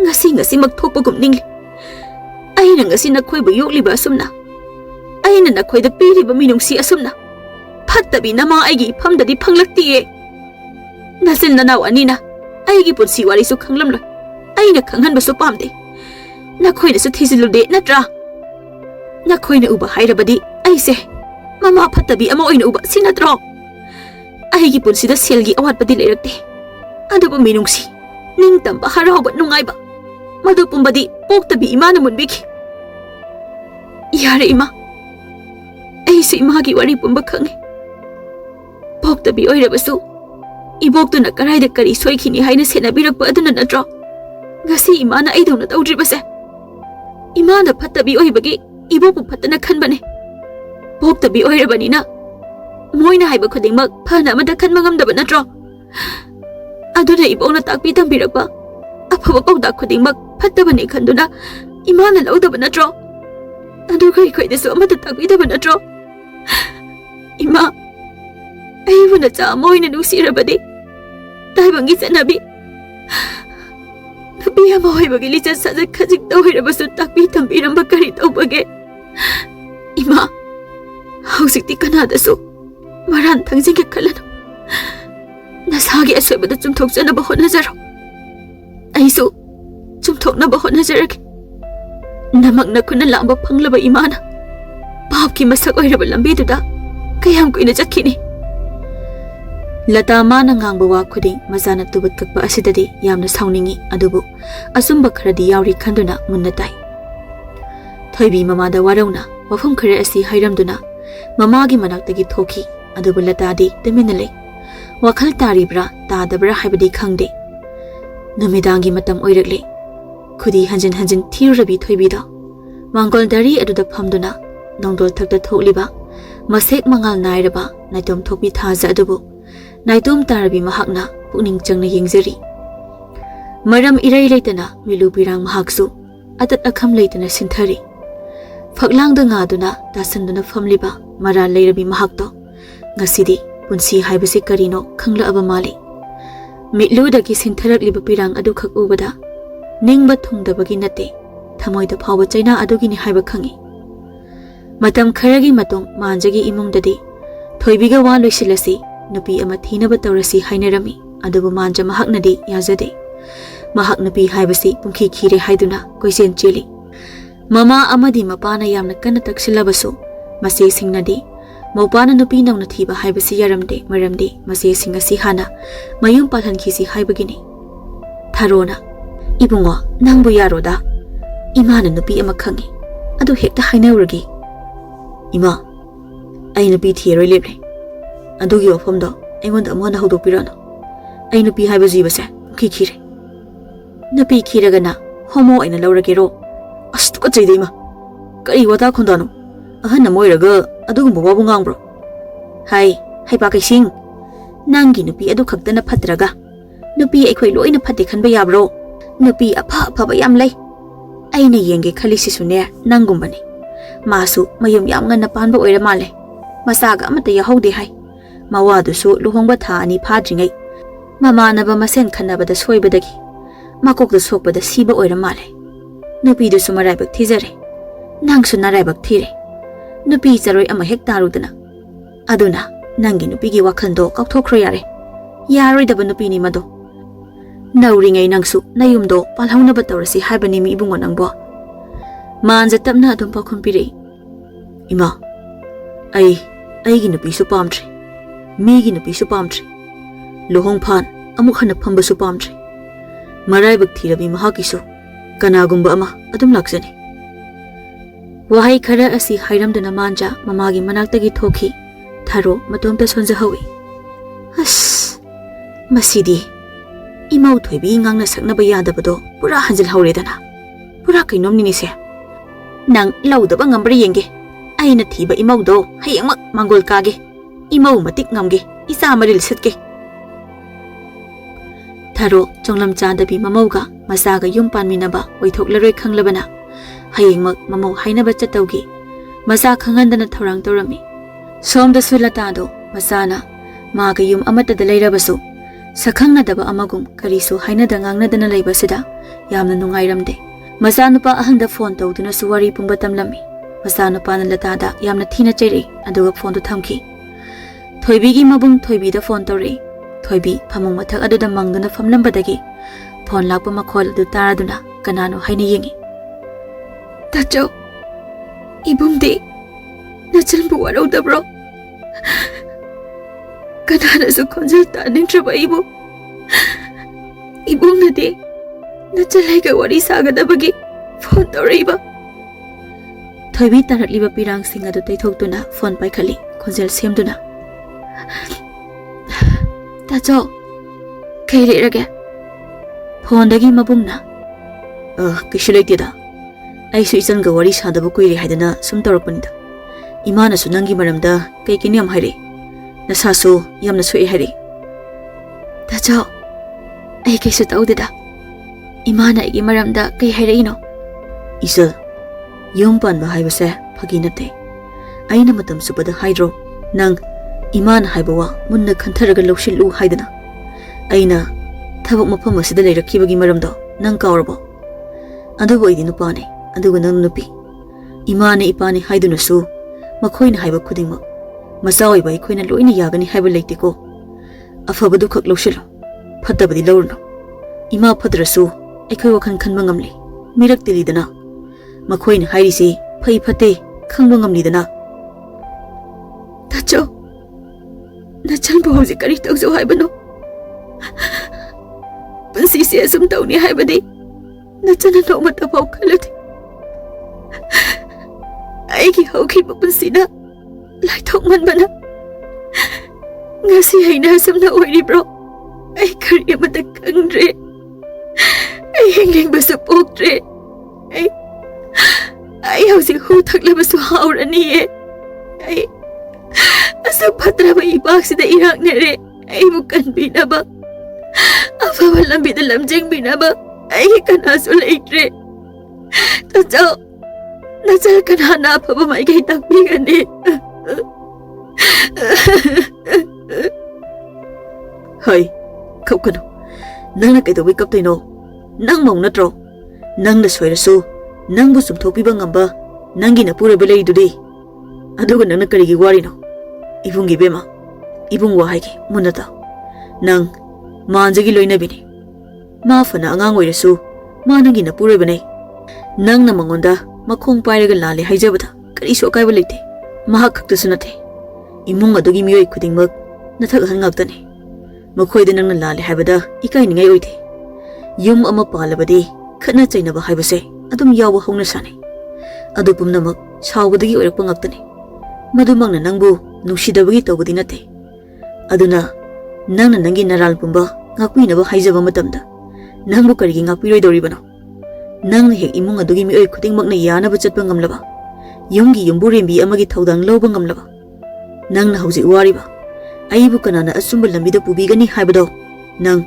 ngasi mak thokpagum ningli aina ngasi nakhoibu yokliba asumna aina nakhoida piriba minungsi asumna phattabi nama aigi phamdadi phanglaktiye nasil nanaw anina aigi punsi wari su khanglamla aina khanghanba su pamde nakhoina su thijilude natra nakhoina uba hairabadi aise mama phattabi ama oina uba sinatro aigi punsi da selgi awatpadi leirakte aduba minungsi ningtamba harauba nungaiba madu pumbadi poktabi imana munbiki yare ima aise imagi wari pumba khange poktabi oirabasu iboktuna karaida kari soikhini haina senabirakpa aduna natro ngasi imana aidona tawdribase imana phattabi oibagi ibopu phatana khanbane poktabi oirabanina moina haiba khudingmak phana amada khanma ngamdaba natro aduna ibona takpi tambirakpa afaba pawda khudingmak phattabani khanduna imana lawdaba natro adu kai khoidesu amada takpidaba natro ima aibuna cha moina nusirabadi taibangi chanabi nabi ama hoibagi licha saja khajik tawirabasu takpi tambiramba kari tawbage ima Hꯧꯖꯤꯛꯇꯤ ꯀꯅꯥꯗꯁꯨ ꯃꯔꯥꯟ ꯊꯪꯖꯤꯟꯒꯦ ꯈꯜꯂꯅꯨ. ꯅꯁꯥꯒꯤ ꯑꯁꯣꯏꯕꯗ ꯆꯨꯝꯊꯣꯛꯆꯅꯕ ꯍꯣꯠꯅꯖꯔꯣ. ꯑꯩꯁꯨ ꯆꯨꯝꯊꯣꯛꯅꯕ ꯍꯣꯠꯅꯖꯔꯒꯦ. ꯅꯃꯛꯅ ꯈꯨꯠꯅ ꯂꯥꯝꯕ ꯐꯪꯂꯕ ꯏꯃꯥꯅ ꯄꯥꯞꯀꯤ ꯃꯁꯛ ꯑꯣꯏꯔꯕ ꯂꯝꯕꯤꯗꯨꯗ ꯀꯌꯥꯝ ꯀꯨꯏꯅ ꯆꯠꯈꯤꯅꯤ. ꯂꯇꯥ ꯃꯥꯅ ꯉꯥꯡꯕ ꯋꯥ ꯈꯨꯗꯤꯡ ꯃꯆꯥꯅ ꯇꯨꯕꯠ ꯀꯛꯄ ꯑꯁꯤꯗꯗꯤ ꯌꯥꯝꯅ ꯁꯥꯎꯅꯤꯡꯉꯤ. ꯑꯗꯨꯕꯨ ꯑꯆꯨꯝꯕ ꯈꯔꯗꯤ ꯌꯥꯎꯔꯤ ꯈꯟꯗꯨꯅ ꯃꯨꯟꯅ ꯇꯥꯏ. ꯊꯣꯏꯕꯤ ꯃꯃꯥꯗ ꯋꯥꯔꯧꯅ ꯋꯥꯐꯝ ꯈꯔ ꯑꯁꯤ ꯍꯥꯏꯔꯝꯗꯨꯅ ꯃꯃꯥꯒꯤ ꯃꯅꯥꯛꯇꯒꯤ ꯊꯣꯛꯈꯤ. ꯑꯗꯨꯕꯨ ꯂꯇꯥꯗꯤ ꯇꯨꯃꯤꯟꯅ ꯂꯩ. ꯋꯥꯈꯜ ꯇꯥꯔꯤꯕ꯭ꯔꯥ ꯇꯥꯗꯕ꯭ꯔꯥ ꯍꯥꯏꯕꯗꯤ ꯈꯪꯗꯦ. ꯅꯨꯃꯤꯗꯥꯡꯒꯤ ꯃꯇꯝ ꯑꯣꯏꯔꯛꯂꯦ. ꯈꯨꯗꯤ ꯍꯟꯖꯤꯟ ꯍꯟꯖꯤꯟ ꯊꯤꯔꯨꯔꯕꯤ ꯊꯣꯏꯕꯤꯗ ꯃꯥꯡꯒꯣꯜ ꯗꯥꯔꯤ ꯑꯗꯨꯗ ꯐꯝꯗꯨꯅ ꯅꯣꯡꯗꯣꯜ ꯊꯛꯇ ꯊꯣꯛꯂꯤꯕ ꯃꯁꯦꯛ ꯃꯉꯥꯜ ꯅꯥꯏꯔꯕ ꯅꯥꯏꯇꯣꯝ ꯊꯣꯛꯄꯤ ꯊꯥꯖ ꯑꯗꯨꯕꯨ ꯅꯥꯏꯇꯣꯝ ꯇꯥꯔꯕꯤ ꯃꯍꯥꯛꯅ ꯄꯨꯛꯅꯤꯡ ꯆꯪꯅ ꯌꯦꯡꯖꯔꯤ. ꯃꯔꯝ ꯏꯔꯩ ꯂꯩꯇꯅ ꯃꯤꯂꯨ ꯄꯤꯔꯥꯡ ꯃꯍꯥꯛꯁꯨ ꯑꯇꯠ ꯑꯈꯝ ꯂꯩꯇꯅ ꯁꯤꯟꯊꯔꯤ. ꯐꯛꯂꯥꯡꯗ ꯉꯥꯗꯨꯅ ꯇꯥꯁꯟꯗꯨꯅ ꯐꯝꯂꯤꯕ ꯃꯔꯥꯜ ꯂꯩꯔꯕꯤ ꯃꯍꯥꯛꯇꯣ ꯉꯁꯤꯗꯤ ꯄꯨꯟꯁꯤ ꯍꯥꯏꯕꯁꯤ ꯀꯔꯤꯅꯣ ꯈꯪꯂꯛꯑꯕ ꯃꯥꯜꯂꯤ. ꯃꯤꯠꯂꯨꯗꯒꯤ ꯁꯤꯟꯊꯔꯛꯂꯤꯕ ꯄꯤꯔꯥꯡ ꯑꯗꯨꯈꯛ ꯎꯕꯗ ꯅꯤꯡꯕ ꯊꯨꯡꯗꯕꯒꯤ ꯅꯠꯇꯦ, ꯊꯃꯣꯏꯗ ꯐꯥꯎꯕ ꯆꯩꯅꯥ ꯑꯗꯨꯒꯤꯅꯤ ꯍꯥꯏꯕ ꯈꯪꯏ. ꯃꯇꯝ ꯈꯔꯒꯤ ꯃꯇꯨꯡ ꯃꯥꯟꯖꯒꯤ ꯏꯃꯨꯡꯗꯗꯤ ꯊꯣꯏꯕꯤꯒ ꯋꯥ ꯂꯣꯏꯁꯤꯜꯂꯁꯤ, ꯅꯨꯄꯤ ꯑꯃ ꯊꯤꯅꯕ ꯇꯧꯔꯁꯤ ꯍꯥꯏꯅꯔꯝꯃꯤ. ꯑꯗꯨꯕꯨ ꯃꯥꯟꯖ ꯃꯍꯥꯛꯅꯗꯤ ꯌꯥꯖꯗꯦ. ꯃꯍꯥꯛ ꯅꯨꯄꯤ ꯍꯥꯏꯕꯁꯤ ꯄꯨꯡꯈꯤ ꯈꯤꯔꯦ ꯍꯥꯏꯗꯨꯅ ꯀꯣꯏꯆꯦꯟ ꯆꯦꯜꯂꯤ. ꯃꯃꯥ ꯑꯃꯗꯤ ꯃꯄꯥꯅ ꯌꯥꯝꯅ ꯀꯟꯅ ꯇꯛꯁꯤꯜꯂꯕꯁꯨ ꯃꯆꯦꯁꯤꯡꯅꯗꯤ ꯃꯧꯄꯥꯅ ꯅꯨꯄꯤ ꯅꯧꯅ ꯊꯤꯕ ꯍꯥꯏꯕꯁꯤ ꯌꯥꯔꯝꯗꯦ. ꯃꯔꯝꯗꯤ ꯃꯆꯦꯁꯤꯡ ꯑꯁꯤ ꯍꯥꯟꯅ ꯃꯌꯨꯝ ꯄꯥꯜꯍꯟꯈꯤꯁꯤ ꯍꯥꯏꯕꯒꯤꯅꯤ. ꯊꯥꯔꯣꯅ, "ꯏꯕꯨꯡꯉꯣ, ꯅꯪꯕꯨ ꯌꯥꯔꯣꯗ. ꯏꯃꯥꯅ ꯅꯨꯄꯤ ꯑꯃ ꯈꯪꯏ, ꯑꯗꯨ ꯍꯦꯛꯇ ꯍꯥꯏꯅꯧꯔꯒꯦ." "ꯏꯃꯥ, ꯑꯩ ꯅꯨꯄꯤ ꯊꯤꯔꯣꯏ ꯂꯦꯞꯂꯦ. ꯑꯗꯨꯒꯤ ꯋꯥꯐꯝꯗꯣ ꯑꯩꯉꯣꯟꯗ ꯑꯃꯨꯛ ꯍꯟꯅ ꯍꯧꯗꯣꯛꯄꯤꯔꯣꯅꯨ. ꯑꯩ ꯅꯨꯄꯤ ꯍꯥꯏꯕ ꯖꯤꯕꯁꯦ ꯄꯨꯡꯈꯤ ꯈꯤꯔꯦ." "ꯅꯨꯄꯤ ꯈꯤꯔꯒꯅ ꯍꯣꯃꯣ ꯑꯣꯏꯅ ꯂꯧꯔꯒꯦꯔꯣ?" "ꯑꯁ, ꯇꯨꯀꯠꯆꯩꯗ ꯏꯃꯥ. ꯀꯔꯤ ꯋꯥꯇꯥ ꯈꯣꯟꯗꯥꯅꯣ? ꯑꯍꯟ ꯑꯃ ꯑꯣꯏꯔꯒ ꯑꯗꯨꯒꯨꯝꯕ ꯋꯥꯕꯨ ꯉꯥꯡꯕ꯭ꯔꯣ?" "ꯍꯥꯏ, ꯍꯩꯄꯥꯛꯀꯩꯁꯤꯡ. ꯅꯪꯒꯤ ꯅꯨꯄꯤ ꯑꯗꯨ ꯈꯛꯇꯅ ꯐꯠꯇ꯭ꯔꯒ ꯅꯨꯄꯤ ꯑꯩꯈꯣꯏ ꯂꯣꯏꯅ ꯐꯠꯇꯦ ꯈꯟꯕ ꯌꯥꯕ꯭ꯔꯣ? ꯅꯨꯄꯤ ꯑꯐ ꯑꯐꯕ ꯌꯥꯝ ꯂꯩ. ꯑꯩꯅ ꯌꯦꯡꯒꯦ ꯈꯜꯂꯤꯁꯤꯁꯨꯅꯦ ꯅꯪꯒꯨꯝꯕꯅꯤ. ꯃꯥꯁꯨ ꯃꯌꯨꯝ ꯌꯥꯝ ꯉꯟꯅ ꯄꯥꯟꯕ ꯑꯣꯏꯔ ꯃꯥꯜꯂꯦ. ꯃꯆꯥꯒ ꯑꯃꯠꯇ ꯌꯥꯎꯍꯧꯗꯦ ꯍꯥꯏ. ꯃꯋꯥꯗꯨꯁꯨ ꯂꯨꯍꯣꯡꯕ ꯊꯥ 2 ꯐꯥꯗ꯭ꯔꯤꯉꯩ ꯃꯃꯥꯟꯅꯕ ꯃꯁꯦꯟ ꯈꯟꯅꯕꯗ ꯁꯣꯏꯕꯗꯒꯤ ꯃꯀꯣꯛꯇ ꯁꯣꯛꯄꯗ ꯁꯤꯕ ꯑꯣꯏꯔ ꯃꯥꯜꯂꯦ. ꯅꯨꯄꯤꯗꯨꯁꯨ ꯃꯔꯥꯏꯕꯛ ꯊꯤꯖꯔꯦ. ꯅꯪꯁꯨ ꯅꯔꯥꯏꯕꯛ ꯊꯤꯔꯦ. ꯅꯨꯄꯤ ꯆꯔꯣꯏ ꯑꯃ ꯍꯦꯛ ꯇꯥꯔꯨꯗꯅ. ꯑꯗꯨꯅ ꯅꯪꯒꯤ ꯅꯨꯄꯤꯒꯤ ꯋꯥꯈꯜꯗꯣ ꯀꯥꯎꯊꯣꯛꯈ꯭ꯔꯣ ꯌꯥꯔꯦ. ꯌꯥꯔꯣꯏꯗꯕ ꯅꯨꯄꯤꯅꯤ ꯃꯗꯣ. ꯅꯧꯔꯤꯉꯩ ꯅꯪꯁꯨ ꯅꯌꯨꯝꯗꯣ ꯄꯥꯜꯍꯧꯅꯕ ꯇꯧꯔꯁꯤ ꯍꯥꯏꯕꯅꯤ ꯃꯤ ꯏꯕꯨꯡꯉꯣ ꯅꯪꯕꯣ." ꯃꯥꯟꯖ ꯇꯞꯅ ꯑꯗꯨꯝ ꯄꯥꯎꯈꯨꯝ ꯄꯤꯔꯛꯏ. "ꯏꯃꯥ, ꯑꯩꯒꯤ ꯅꯨꯄꯤꯁꯨ ꯄꯥꯝꯗ꯭ꯔꯤ, ꯃꯤꯒꯤ ꯅꯨꯄꯤꯁꯨ ꯄꯥꯝꯗ꯭ꯔꯤ, ꯂꯨꯍꯣꯡꯐꯥꯟ ꯑꯃꯨꯛ ꯍꯟꯅ ꯐꯝꯕꯁꯨ ꯄꯥꯝꯗ꯭ꯔꯤ. ꯃꯔꯥꯏꯕꯛ ꯊꯤꯔꯕꯤ ꯃꯍꯥꯛꯀꯤꯁꯨ ꯀꯅꯥꯒꯨꯝꯕ ꯑꯃ ꯑꯗꯨꯝ ꯂꯥꯛꯆꯅꯤ." ꯋꯥꯍꯩ ꯈꯔ ꯑꯁꯤ ꯍꯥꯏꯔꯝꯗꯨꯅ ꯃꯥꯟꯖ ꯃꯃꯥꯒꯤ ꯃꯅꯥꯛꯇꯒꯤ ꯊꯣꯛꯈꯤ. ꯊꯥꯔꯣ ꯃꯇꯣꯝꯇ ꯁꯣꯟꯖꯍꯧꯏ. "ꯑꯁ, ꯃꯁꯤꯗꯤ ꯏꯃꯧ ꯊꯣꯏꯕꯤ ꯉꯥꯡꯅ ꯁꯛꯅꯕ ꯌꯥꯗꯕꯗꯣ ꯄꯨꯔꯥ ꯍꯟꯖꯤꯜꯍꯧꯔꯦꯗꯅ. ꯄꯨꯔꯥ ꯀꯩꯅꯣꯝꯅꯤꯅꯦꯁꯦ. ꯅꯪ ꯂꯧꯗꯕ ꯉꯝꯕ꯭ꯔꯥ ꯌꯦꯡꯒꯦ. ꯑꯩꯅ ꯊꯤꯕ ꯏꯃꯧꯗꯣ ꯍꯌꯦꯡꯃꯛ ꯃꯥꯡꯒꯣꯜ ꯀꯥꯒꯦ. ꯏꯃꯧ ꯃꯇꯤꯛ ꯉꯝꯒꯦ. ꯏꯆꯥ ꯃꯔꯤꯜ ꯁꯤꯠꯀꯦ." ꯊꯥꯔꯣ ꯆꯣꯡꯂꯝ ꯆꯥꯗꯕꯤ ꯃꯃꯧꯒ ꯃꯆꯥꯒ ꯌꯨꯝ ꯄꯥꯟꯃꯤꯟꯅꯕ ꯑꯣꯏꯊꯣꯛꯂꯔꯣꯏ ꯈꯪꯂꯕꯅ ꯍꯌꯦꯡꯃꯛ ꯃꯃꯧ ꯍꯥꯏꯅꯕ ꯆꯠꯇꯧꯒꯤ ꯃꯆꯥ ꯈꯪꯍꯟꯗꯅ ꯊꯧꯔꯥꯡ ꯇꯧꯔꯝꯃꯤ. ꯁꯣꯝꯗꯁꯨ ꯂꯇꯥꯗꯣ ꯃꯆꯥꯅ ꯃꯥꯒ ꯌꯨꯝ ꯑꯃꯠꯇꯗ ꯂꯩꯔꯕꯁꯨ ꯁꯛꯈꯪꯅꯗꯕ ꯑꯃꯒꯨꯝ ꯀꯔꯤꯁꯨ ꯍꯥꯏꯅꯗ ꯉꯥꯡꯅꯗꯅ ꯂꯩꯕꯁꯤꯗ ꯌꯥꯝꯅ ꯅꯨꯡꯉꯥꯏꯔꯝꯗꯦ. ꯃꯆꯥꯅꯨꯄꯥ ꯑꯍꯟꯗ ꯐꯣꯟ ꯇꯧꯗꯨꯅꯁꯨ ꯋꯥꯔꯤ ꯄꯨꯡꯕ ꯇꯝꯂꯝꯃꯤ. ꯃꯆꯥꯅꯨꯄꯥꯅ ꯂꯇꯥꯗ ꯌꯥꯝꯅ ꯊꯤꯅ ꯆꯩꯔꯛꯏ. ꯑꯗꯨꯒ ꯐꯣꯟꯗꯨ ꯊꯝꯈꯤ. ꯊꯣꯏꯕꯤꯒꯤ ꯃꯕꯨꯡ ꯊꯣꯏꯕꯤꯗ ꯐꯣꯟ ꯇꯧꯔꯛꯏ. ꯊꯣꯏꯕꯤ ꯐꯃꯨꯡ ꯃꯊꯛ ꯑꯗꯨꯗ ꯃꯪꯗꯨꯅ ꯐꯝꯂꯝꯕꯗꯒꯤ ꯐꯣꯟ ꯂꯥꯛꯄ ꯃꯈꯣꯜ ꯑꯗꯨ ꯇꯥꯔꯗꯨꯅ ꯀꯅꯥꯅꯣ ꯍꯥꯏꯅ ꯌꯦꯡꯉꯤ. "ꯇꯥꯆꯧ, ꯏꯕꯨꯡꯗꯤ ꯅꯆꯟꯕꯨ ꯋꯥꯔꯧꯗꯕ꯭ꯔꯣ? ꯀꯅꯥꯅꯁꯨ ꯈꯣꯟꯖꯦꯜ ꯇꯥꯅꯤꯡꯗ꯭ꯔꯕ ꯑꯩꯕꯨ ꯏꯕꯨꯡꯅꯗꯤ ꯅꯆꯜꯂꯩꯒ ꯋꯥꯔꯤ ꯁꯥꯒꯗꯕꯒꯤ ꯐꯣꯟ ꯇꯧꯔꯛꯏꯕ." ꯊꯣꯏꯕꯤ ꯇꯥꯔꯛꯂꯤꯕ ꯄꯤꯔꯥꯡꯁꯤꯡ ꯑꯗꯨ ꯇꯩꯊꯣꯛꯇꯨꯅ ꯐꯣꯟ ꯄꯥꯏꯈꯠꯂꯤ, ꯈꯣꯟꯖꯦꯜ ꯁꯦꯝꯗꯨꯅ. "ꯇꯥꯆꯧ, ꯀꯩ ꯂꯩꯔꯒꯦ?" ꯐꯣꯟꯗꯒꯤ ꯃꯕꯨꯡꯅ, "ꯀꯩꯁꯨ ꯂꯩꯇꯦꯗ. ꯑꯩꯁꯨ ꯏꯆꯟꯒ ꯋꯥꯔꯤ ꯁꯥꯗꯕ ꯀꯨꯏꯔꯦ ꯍꯥꯏꯗꯅ ꯁꯨꯝ ꯇꯧꯔꯛꯄꯅꯤꯗ. ꯏꯃꯥꯅꯁꯨ ꯅꯪꯒꯤ ꯃꯔꯝꯗ ꯀꯩꯀꯩꯅꯣ ꯌꯥꯝ ꯍꯥꯏꯔꯛꯏ. ꯅꯁꯥꯁꯨ ꯌꯥꯝꯅ ꯁꯣꯛꯑꯦ ꯍꯥꯏꯔꯛꯏ." "ꯇꯥꯆꯧ, ꯑꯩ ꯀꯩꯁꯨ ꯇꯧꯗꯦꯗ. ꯏꯃꯥꯅ ꯑꯩꯒꯤ ꯃꯔꯝꯗ ꯀꯩ ꯍꯥꯏꯔꯛꯏꯅꯣ?" "ꯏꯆꯜ, ꯌꯨꯝ ꯄꯥꯟꯕ ꯍꯥꯏꯕꯁꯦ ꯐꯥꯒꯤ ꯅꯠꯇꯦ. ꯑꯩꯅ ꯃꯇꯝ ꯆꯨꯞꯄꯗ ꯍꯥꯏꯗ꯭ꯔꯣ ꯅꯪ ꯏꯃꯥꯅ ꯍꯥꯏꯕ ꯋꯥ ꯃꯨꯟꯅ ꯈꯟꯊꯔꯒ ꯂꯧꯁꯤꯜꯂꯨ ꯍꯥꯏꯗꯅ. ꯑꯩꯅ ꯊꯕꯛ ꯃꯐꯝ ꯑꯁꯤꯗ ꯂꯩꯔꯛꯈꯤꯕꯒꯤ ꯃꯔꯝꯗꯣ ꯅꯪ ꯀꯥꯎꯔꯕꯣ? ꯑꯗꯨꯕꯨ ꯑꯩꯗꯤ ꯅꯨꯄꯥꯅꯤ, ꯑꯗꯨꯒ ꯅꯪ ꯅꯨꯄꯤ. ꯏꯃꯥꯅ ꯏꯄꯥꯅꯤ ꯍꯥꯏꯗꯨꯅꯁꯨ Makhoina haiba khudingma macha oiba ikhoina loina yagani haiba leiteko afabadu khak lawshilo phatabadi lawrno ima phadrasu aikhoi wakhan khanba ngamli mirak tilidana makhoina hairisi phai phate khangba ngamlidana tacho nachan bo hoji kari tawjo haibano punsi se asum tawni haibadi nachana no mata pau khalati aigi hauki punsina lai thok man bana ngasi haina samna oiri bro ai kari amata kangre ai hingling basu pokre ai hausi hu thakla basu haurani ai asu phatra ba ibak sida irak nere ai bukan binaba afa balam bidalam jeng binaba ai kana su leitre ta jao Nachal kanana paba mai gai takbi gani. Hai, khóc kano. Nang na kaidawi kap toino. Nang maung natro. Nang na soirasu. Nang bu sumthopi ba ngamba. Nangi na pura belai dudi. Aduga nang na karigi wari no. Ibung bema. Ibung wahai ki munata. Nang manjagi loina bini. Ma fana angang oirasu. Ma nangi na pura bane. Nang na mangonda makhong pairaga lale haijabada karisu akaiba leite mahak khaktasu nate imung adugi miyoi khudingmak nathak han ngaktani makhoida nangna lale haibada ikai ningai oite yum ama palabadi khana chainaba haibase adum yawa hongna sane adu pumnamak sawbadagi oirakpa ngaktani madumangna nangbu nusidabagi tawbadi nate aduna nangna nangi naral pumba ngakpinaba haijaba matamda nangbu karigi ngakpiroi doribano Nang hek imung adugi mi oi khuding makna yana ba chatpa ngamlaba yumgi yumburembi amagi thaudang loba ngamlaba nangna hauji wari ba aibu kanana asumba lambi da pubi gani haibado nang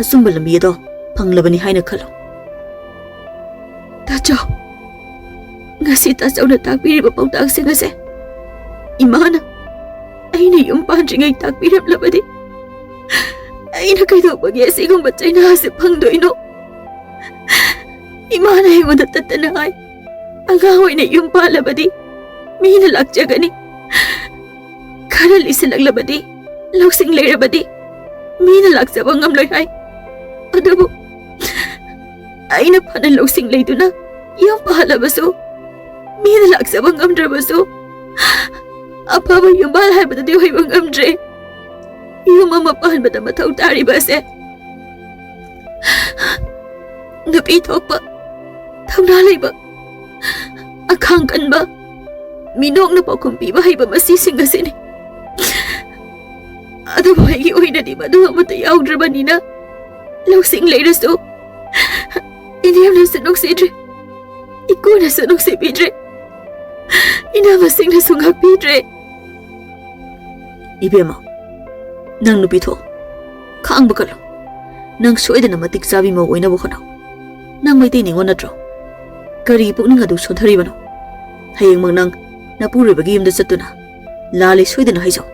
asumba lambi do phanglabani haina khalo tacho ngasi tacho na takpiri ba pautak singase imana aina yum panjingai takpirap labadi aina kaido bagi asigum bachaina ase phangdoino Imana hingoda tatanay. Angahoy na yung palabadi. Minalakjagani. Karal isalaglabadi. Laksing layrabadi. Minalakjabang amloy hay. Adabo. Ay na pa na laksing laydo na. Yung palabaso. Minalakjabang amdrabaso. Apa ba yung balhay ba tadiyo hay bang amdre? Yung mamapahan ba tamataw tari ba se? Napitok pa. Thaunalay ba? Akhang kan ba? Minok na pakumpi ba hay ba masising asin? Ado ba higi oy na di ba doon matayaw draba nina? Lausing layras to. Iniyam na sunok si Idre. Iko na sunok si Pidre. Inamasing na sungak Pidre. Ibema, nang nupito. Kaang ba kalo? Nang suwede na matiksabi mo oy na bukanaw. Nang may tiningon na tro. Kari pukning adu sothari bano. Hayang mangnang napuri bagi yumda satuna. Lali suwede na haisaw.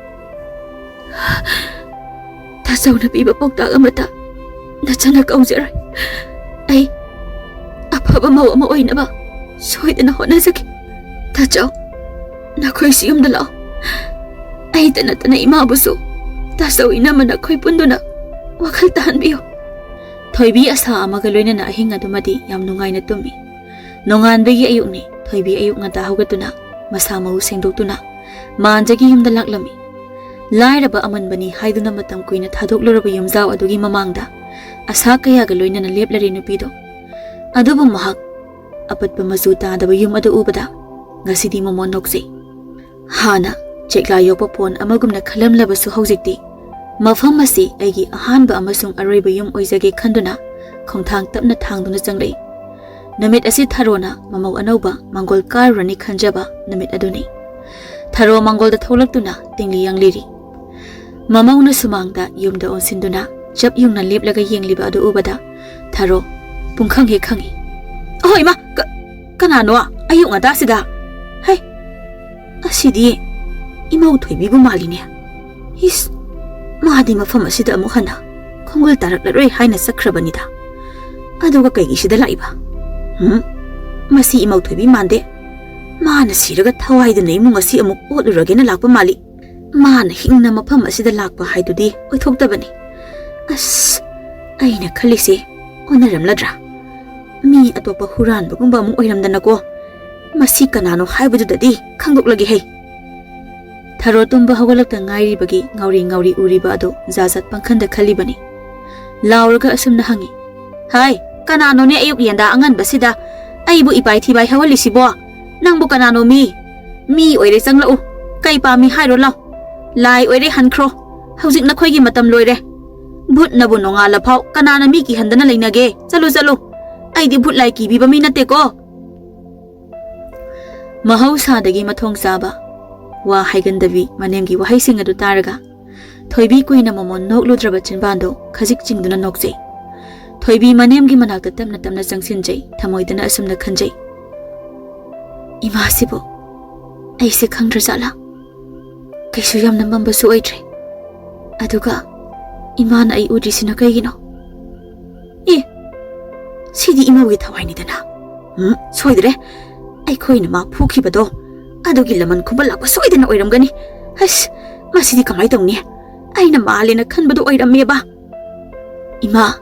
Tasaw na piba pokta amata. Natsanak ang ziray. Ay, apa ba mawa maoy na ba? Suwede na hona saki. Tasaw, nakoy siyum dalaw. Ay, tanata na imabuso. Tasaw inaman ako'y pundo na. Wakal tahan biyo. Thoibi asa amagaloy na naahing nga dumadi yam nungay na tumi. Nongan bagi ayuk ni, thoibi ayuk nga dahugat na, masama using do na, maanjagi yung dalaklami. Laira ba aman bani haydo na matang kuy na thadok ba yung zaw adugi mamangda, asa kaya galoy na naliplari nupido. Ado bang mahak, apat pa masuta da ba yung ado ubada, nga si di mo monokse. Hana, cheklayo pa pon amagum na kalamla ba su hauzikti. Mafam masi aigi ahan ba amasung aray ba yung oizage kanduna, kong thang tap na thang doon na janglay. Namit asi tharona mamaw anaw ba manggol karani khanjaba namit aduni. Tharo manggol da tholak tuna tingli yang liri. Mamaw na sumangda yumda on sinduna jab yung nalip laga yeng liba ado ubada. Tharo pungkhang he khangi. Ahoy ma kanano ayuk nga da sida. Hay asidi imaw thoibi bu mali niya. His maadi mafam asida amuk hana khongol tarak laroy haina sakrabanida. Aduga kay isida laiba. Masi imaw thoibi mande. Mana siraga thawaiduna imung asi amuk otluragena lakpa mali. Mana hingna mafam asida lakpa haidudi oithoktabani. As aina khalise onaramladra. Mi atopa huranbagumba amuk oiramdanako. Masi kanano haibadudadi khangdoklagi hei. Tharo tumba hawalakta ngairibagi ngauri uriba ado zazat pangkhanda khalibani. Lauraga asumna hangi. Hai, kanano ne ayuk yenda anganbasida aibu ipai thibai hawalisibo. Nangbu kanano mi oire changlau. Kai pami hairo law. Lai oire hankro. Hawjik na khoigi matam loire. Bhut nabu nonga laphau kanana mi ki handana leinage. Chalo. Aidi bhut lai ki biba mi nate ko. Mahausadagi mathong saba. Wa haigandavi manemgi wahaising adu taraga. Thoibi kuina momon nokludraba chinbando khajik chingduna nokjei. Thoibi manemgi manakta tamna changsinjei thamoidana asumna khanjei. Ima sibo aise khangdra jala. Kaisu yamna mambasu oitre. Aduga imana ai udrisina kaigino. Sidi imawi thawaini dana. Soidre. Aikhoina ma phukibado adugi laman khumbalakpa soidana oiramgani. Has masidi kamai tongni. Aina malena khanbadu oirammeba. Ima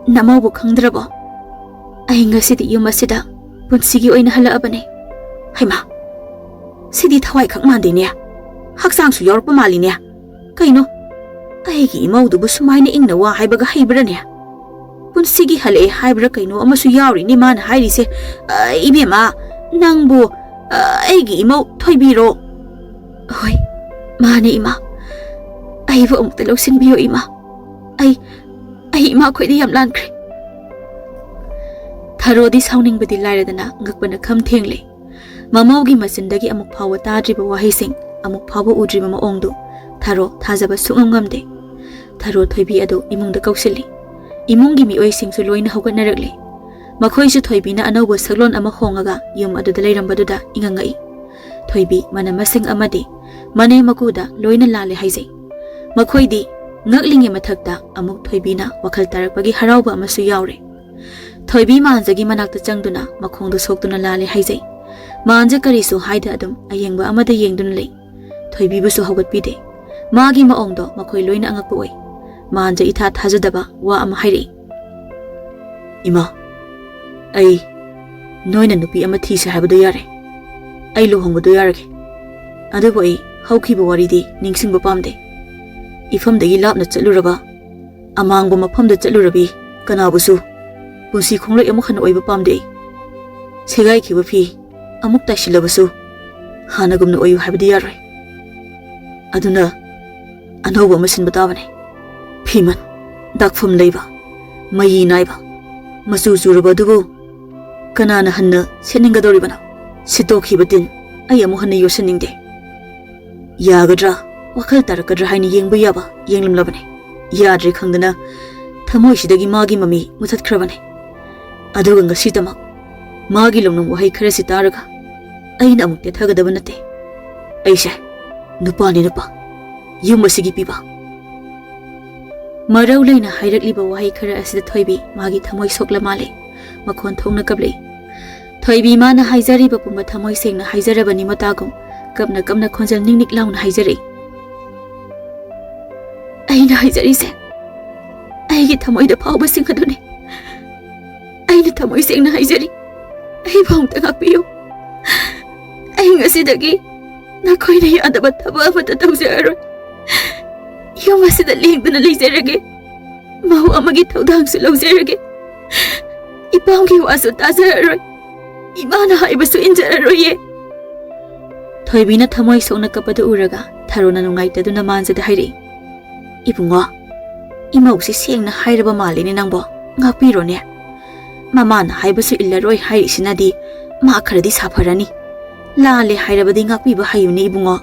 namaubu khangdrabo. Ai ngasidi yumasida punsigi oina halaabane. Haima sidi thawai khak mandine. Haksangsu yorpa maline. Kaino aigi imaudubu sumaina ingna wa haibaga haibrane. Punsigi hale haibra kaino amasu yauri ni man hairise. Ibema nangbu aigi imau thoibiro. Hoi mane ima. Aibu amukta lausinbiyo ima. Ai ima khoidi yam lankre. Tharodi sauningbadi lairadana ngakpana kham thengle. Mamaugi masindagi amuk phawa tadriba wahising amuk phawa udriba maongdu tharo thajaba sungamgamde. Tharo thoibi ado imungda kausilli. Imungi mi oisingsu loina haugatnarakle. Makhoisu thoibina anauba saglon ama hongaga yum aduda leirambaduda ingangai. Thoibi mana masing amadi mane makuda loina lale haizei. Makhoidi ngaklingi mathakta amuk thoibina wakhal tarakpagi harauba amasu yaure. Thoibi manjagi manakta changduna makhongda soktuna lale haizei. Manja karisu haida adum ayengba amada yengduna lei. Thoibi busu haugatpide. Magi maongdo makhoi loina angakpa oi. Manja itha thajadaba wa ama hairei. Ima ai noina nupi ama thise habadu yare. Ai luhongbadu yarage. Adubu ai haukiba waridi ningsingba pamde. Ifamdagi lapna chatluraba amangba mafamda chatlurabi kanabusu punsi khonglai amuk hana oiba pamde. Segai khiba fi amuk taisilabasu hanagumna oyu habadi yaroi. Aduna anauba masin batabane. Phiman dakfum leiba mayi naiba masu suraba dubu kanana hanna seningadoribana sitokhibatin ai amu hanna yosaningde. Yagadra wakal tarakadra haini yengbu yaba yenglimlabane. Yadre khangdana thamoisidagi magi mami muthatkrabane. Aduga ngasitamak magi longnong wahai kharasi taraga aina amuk tethagadaba nate. Aise nupani nupa yumasigi piba. Marau laina hairakliba wahai khara asida thoibi magi thamoi sokla male makhon thongna kablei. Thoibi mana haizariba pumba thamoi sengna haizarabani matagum kapna khonjal ningnik launa haizarei. Aina haizarise aigi thamoi da phauba singadune. Aina thamoi sengna haizari ai bhaungta ngakpiyo. Ai ngasidagi nakhoina yadaba thaba amata tawjaroi. Yumasida lengduna leizarage. Mahu amagi thaudangsu lauzarage. Ipamgi wasu tajaroi. Imana haibasu injararoye. Thoibina thamoi sokna kapadu uraga tharona nungaitaduna manjada hairei. Ibungo imausi sengna hairaba malini nangbo ngakpirone. Mamana haibasu illaroi haisinadi ma kharadi safarani. Lale hairabadi ngakpiba hayuni ibungo.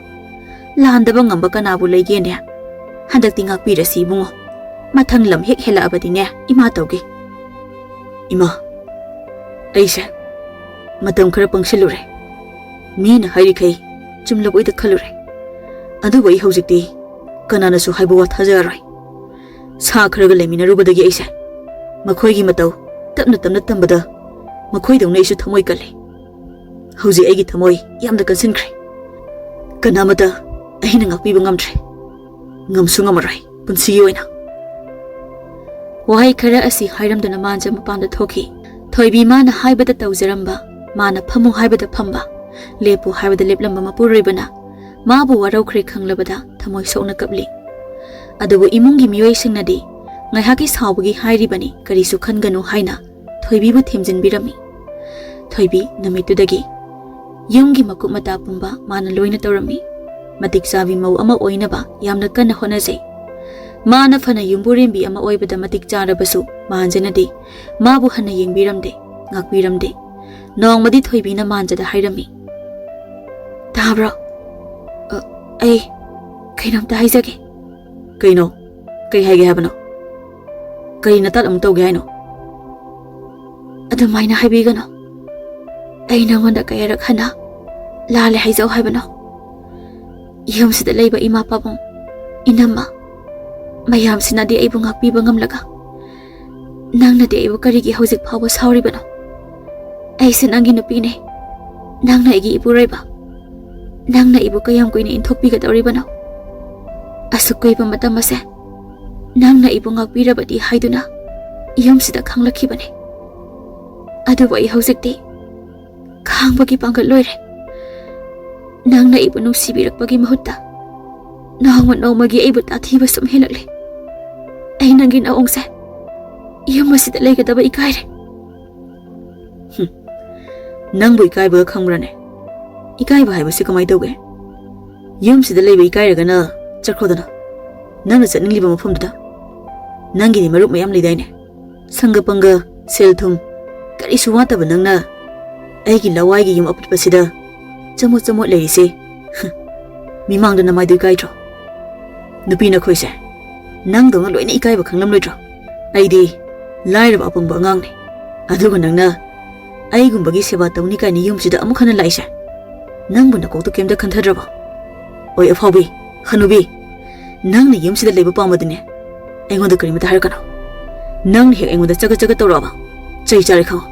Landaba ngamba kanabu leigene. Handakti ngakpirasi ibungo. Mathang lam hek hela abadine ima tawge. Ima aise matam khara pangsilure. Mina hairikai chumlaboida khalure. Adu bai hojikti kanana su haibu wa thajaroi. Sa kharaga lemina rubadagi aise makhoigi matau tapna tambada makhoi dongna isu thamoi kale. Hauji aigi thamoi yamda kansinkhre. Kanamata aina ngakpiba ngamtre. Ngamsu ngamarai punsi oina. Wahai khara asi hairamdana manja mapanda thoki. Thoibi mana haibada tawjaramba, mana phamu haibada phamba, lepu haibada leplamba mapuroibana, mabu waraukhre khanglabada thamoi sokna kapli. Adubu imungi miyoi singnadi ngaihaki sawbagi hairibani karisu khanganu haina thoibibu themjinbirami. Thoibi namitudagi yumgi makuk mata pumba mana loina tawrami. Matik sabi mau ama oinaba yamna kanna honajai. Mana fana yumburimbi ama oibada matik charabasu manjanadi mabu hana yengbiramde ngakbiramde. Nongmadi thoibina manjada hairami. Tabro ai kainamta haijage. Kaino kai haige habano. Kai natat am tawge haino. Adumaina haibigano. Ai nangonda kayarak hana lale haijau haibano. Yumsida leiba ima pabong inama mayam sinadi aibu ngakpiba ngamlaga. Nangnadi aibu karigi hauzik phawa sauribano. Aisi nangi nupine. Nangna aigi ipuraiba. Nangna ibu kayam kuina inthokpiga tauribano. Asukaiba matamase. Nangna ibu ngakpirabadi haiduna yumsida khanglakibane. Aduba ai hauzikti khangbagi pangkat loire. Nangna ibu nungsibirakpagi mahutta nongma nongmagi aibu tathiba sum helakle. Ai nangi naongse yumasida leigadaba ikaire. Nangbu ikaiba khangrane. Ikaiba haibasi kamai tawge. Yumsida leiba ikairagana chakrodana. Nangna chatningliba mafamduda nangini marup mayam leidaine. Sanga panga sel thum karisu wataba nangna aigi lawaigi yum aputpasida chamo chamo leirise. Mimangda namaidu ikaitro. Nupina khoise nangdonga loina ikaiba khanglam loitro. Aidi lairaba apangba angangne. Aduga nangna aigumbagi seba tawni kaini yumsida amuk hana laise. Nangbu nakokto kemda khantadraba. Oi afaubi hanubi nangna yumsida leiba pamadune aingonda karimata harakano. Nang hek aingonda chaga chaga tawraba chai chare khango.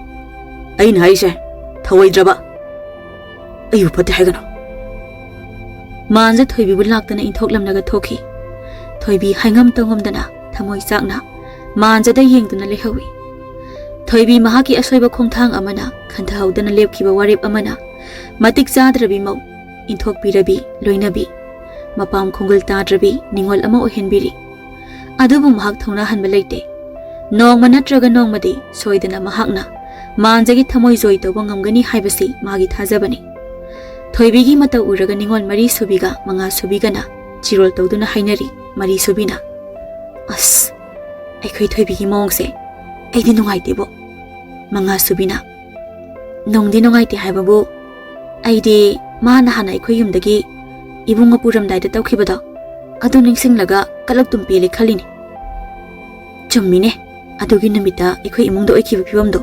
Aina haise thawaidraba ayu pate haigano. Manja thoibibu laktana inthoklamnaga thoki. Thoibi haingam tawngomdana thamoi chakna manjada yengduna lehawi. Thoibi mahaki asoiba khongthang amana khanthahudana lepkhiba warep amana matik chadrabi mau inthokpirabi loinabi mapam khongul tadrabi ningol ama ohenbiri. Adubu mahak thongna hanba leite. Nongma natraga nongmadi soidana mahakna manjagi thamoi joi tawba ngamgani haibasi magi thajabani. Thoibigi mata uraga ningol mari subiga manga subigana chirol tawduna hainari mari subina. As aikhoi thoibigi mongse aidi nungaitebo. Manga subina nongdi nungaite haibabu aidi mana hana aikhoi yumdagi ibunga puramdaida tawkhibada adu ningsinglaga kalak tumpele khalini. Chummine adugi namita aikhoi imungda oikhiba phibamdo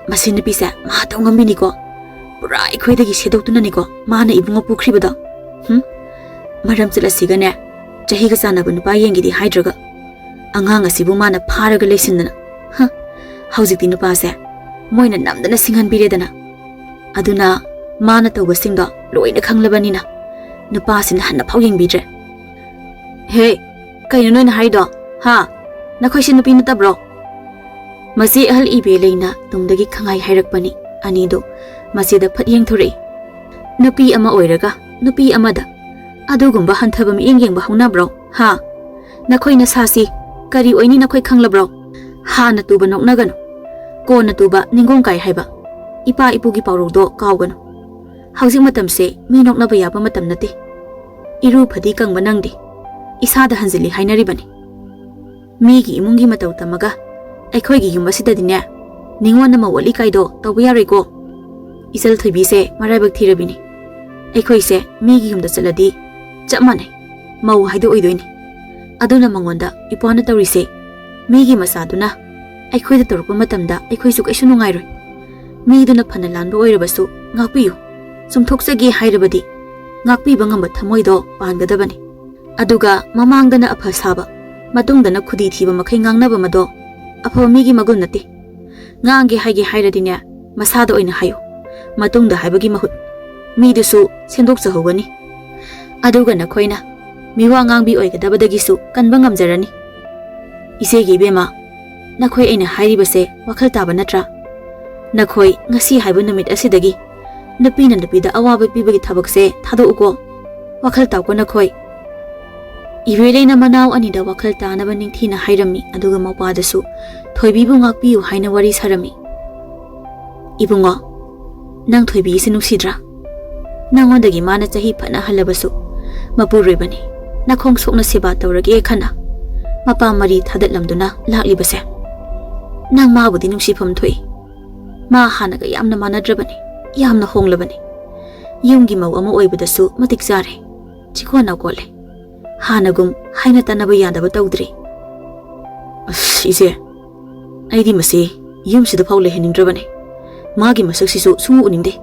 masina pisa ma tawngambini ko pura aikhoi sedoktunani ko mana ibunga pukribada. Maram chalasigane chahiga sanaba nupa yengidi haidraga angang asibu mana pharaga leisindana. Haujikti nupase moina namdana singhanbiredana. Aduna mana tawba singda loina khanglabanina nupasina hanna phau yengbidre. He kaino noina haido ha nakhoisi nupi natabro. Masi ahal ibe leina tungdagi khangai hairakpani anido masida phat yengthorei. Nupi ama oiraga nupi amada adugumba hanthaba mi yengba haunabro ha nakhoina sasi kari oini nakhoi khanglabro. Ha na tuba noknagano ko na tuba ningong kai haiba ipa ipugi pawrodo kawgano. Haujik matamse mi noknaba yaba matam nate. Iru phadi kangba nangdi isada hanjili hainaribani. Migi imungi mataw tamaga aikhoigi yumasidadine ningona mawali kaido tawba yarego. Isal thoibise maraibak thirabini. Aikhoise migi yumda chaladi chamane mau haido oidoini. Aduna mangonda ipona tawrise migi masaduna aikhoida torpa matamda aikhoisu kaisu nungairoi. Miduna phana lanba oirabasu ngakpiyu sumthoksagi hairabadi ngakpiba ngamba thamoido pangadabani. Aduga mamangdana apha saba matungdana khudi thiba makhai ngangnaba mado apha migi magul nati. Ngange haige hairadine masada oina hayo matungda haibagi mahut midusu sendokjahogani aduga nakhoi na miwa ngangbi oigadabadagisu kanba ngamjarani isegi bema nakhoi aina hairibase wakhal taba natra nakhoi ngasi haiba numit asidagi napina napida awaba pibagi thabakse thadouko wakhal tawko nakhoi Ibelena manaw anida wakhal tanaba ningthina hairami aduga mawpadasu thoibibu ngakpiu haina wari sarami Ibungo nang thoibi isi nungsidra nangondagi mana chahi phana halabasu mapuroibani nakhong sokna seba tawrage khana mapa mari thadatlamduna laklibase nang mabudi nungsifam thoi ma hanaga yamna manadrabani yamna honglabani yumgi maw ama oibadasu matik jare chikona kole Hanagum haina tanaba yadaba tawdri ise aidi masi yum sida phawle heningdrabani magi masak sisu sungu uningde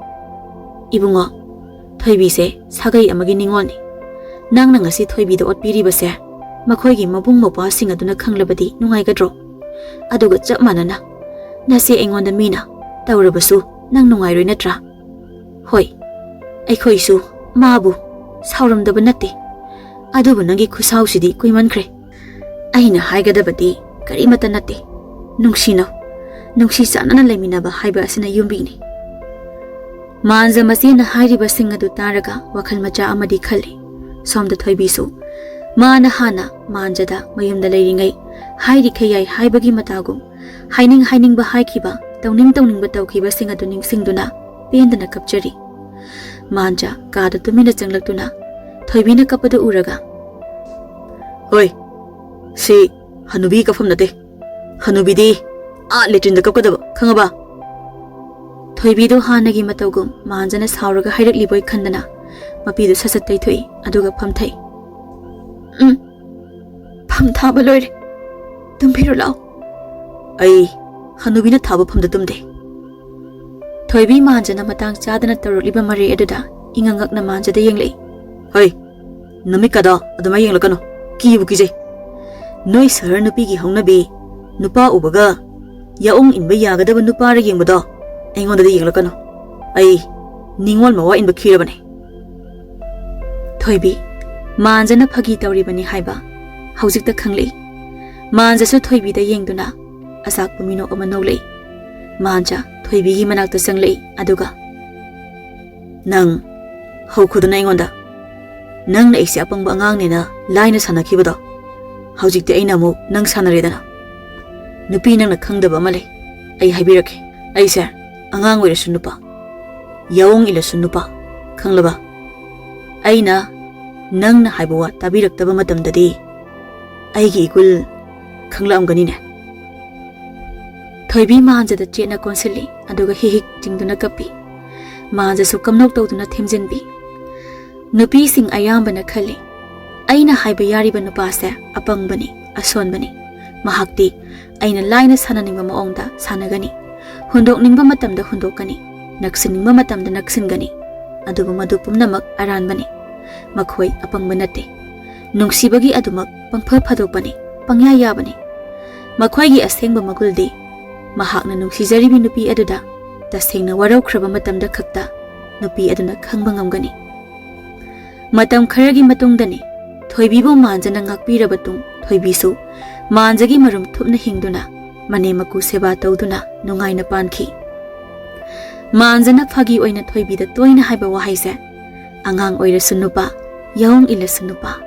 ibungo thoibi se sagai amagi ningolni nangna ngasi thoibi da otpiri base makhoi gi mabung mopa sing aduna khanglabadi nungai gadro aduga chap manana nase engonda mina tawrabasu nang nungai roi natra hoi aikhoi su mabu sauramdaba natte adubu nangi khusausidhi kuimankhre aina haigadabadi karimata natte nungsina nungsi sanana leminaba haiba asina yumbini manza masina hairiba singadu taraga wakhal macha amadi khali somda thoibisu mana hana manjada mayumda leiringai hairi khayai haibagi matagum haining ba haikhiba tawning ba tawkhiba singadu ningsingduna pendana kapchari manja kada tumina changlaktuna thoibina kapadu uraga Hoi si hanubi kafam nate hanubidi letrin da kapkadaba khangaba thoibidu hanagi matawgum manjana sauraga hairakli boy khandana mapidu sasat taithoi aduga phamthai phamthaba loire tumphiro lao ai hanubina thaba phamda tumde thoibi manjana matang chadana taroliba mari aduda ingangakna manjada yenglei hoi namikada aduma yenglakano kibu kije noi sahar nupi gi hongnabi nupa ubaga Yawong inba yagadaba nupa ra yengbado aingonda da yenglakano ai ningwal mawa inba khirabane thoibi manjana phagi tawribani haiba haujikta khanglei manjasu thoibi da yengduna asak pumino ama nolei manja thoibi gi manakta changlei aduga nang hokhuduna aingonda nang na isi apangba angang nina laina sanakibado haujikti aina mu nang sanaredana nupi nang na khangdaba amale ai haibirake ai sir angang oirasu nupa Yawong ilasu nupa khanglaba aina nang na haibawa tabiraktaba matamdadi aigi ikul khanglamgani ne thoibi manjada chena konsili aduga hihik jingduna kapi manja su kamnok tawduna themjenbi nupi sing ayambana khali aina haiba yariba nupase apangbani asonbani mahakti aina laina sananingba maongda sanagani hundokningba matamda hundokani naksiningba matamda naksingani adubu madu pumnamak aranbani makhoi apangba natte nungsibagi adumak pangpha phadokbani pangya yabani makhoigi asengba maguldi mahakna nungsijaribi nupi aduda tasengna waraukraba matamda khakta nupi aduna khangba ngamgani matam kharagi matungdani thoibibu manjana ngakpiraba tung thoibisu manjagi marum thupna hingduna mane maku seba tawduna nungaina pankhi manjana phagi oina thoibida toina haiba wahaise angang oirasu nupa Yawong ilasu nupa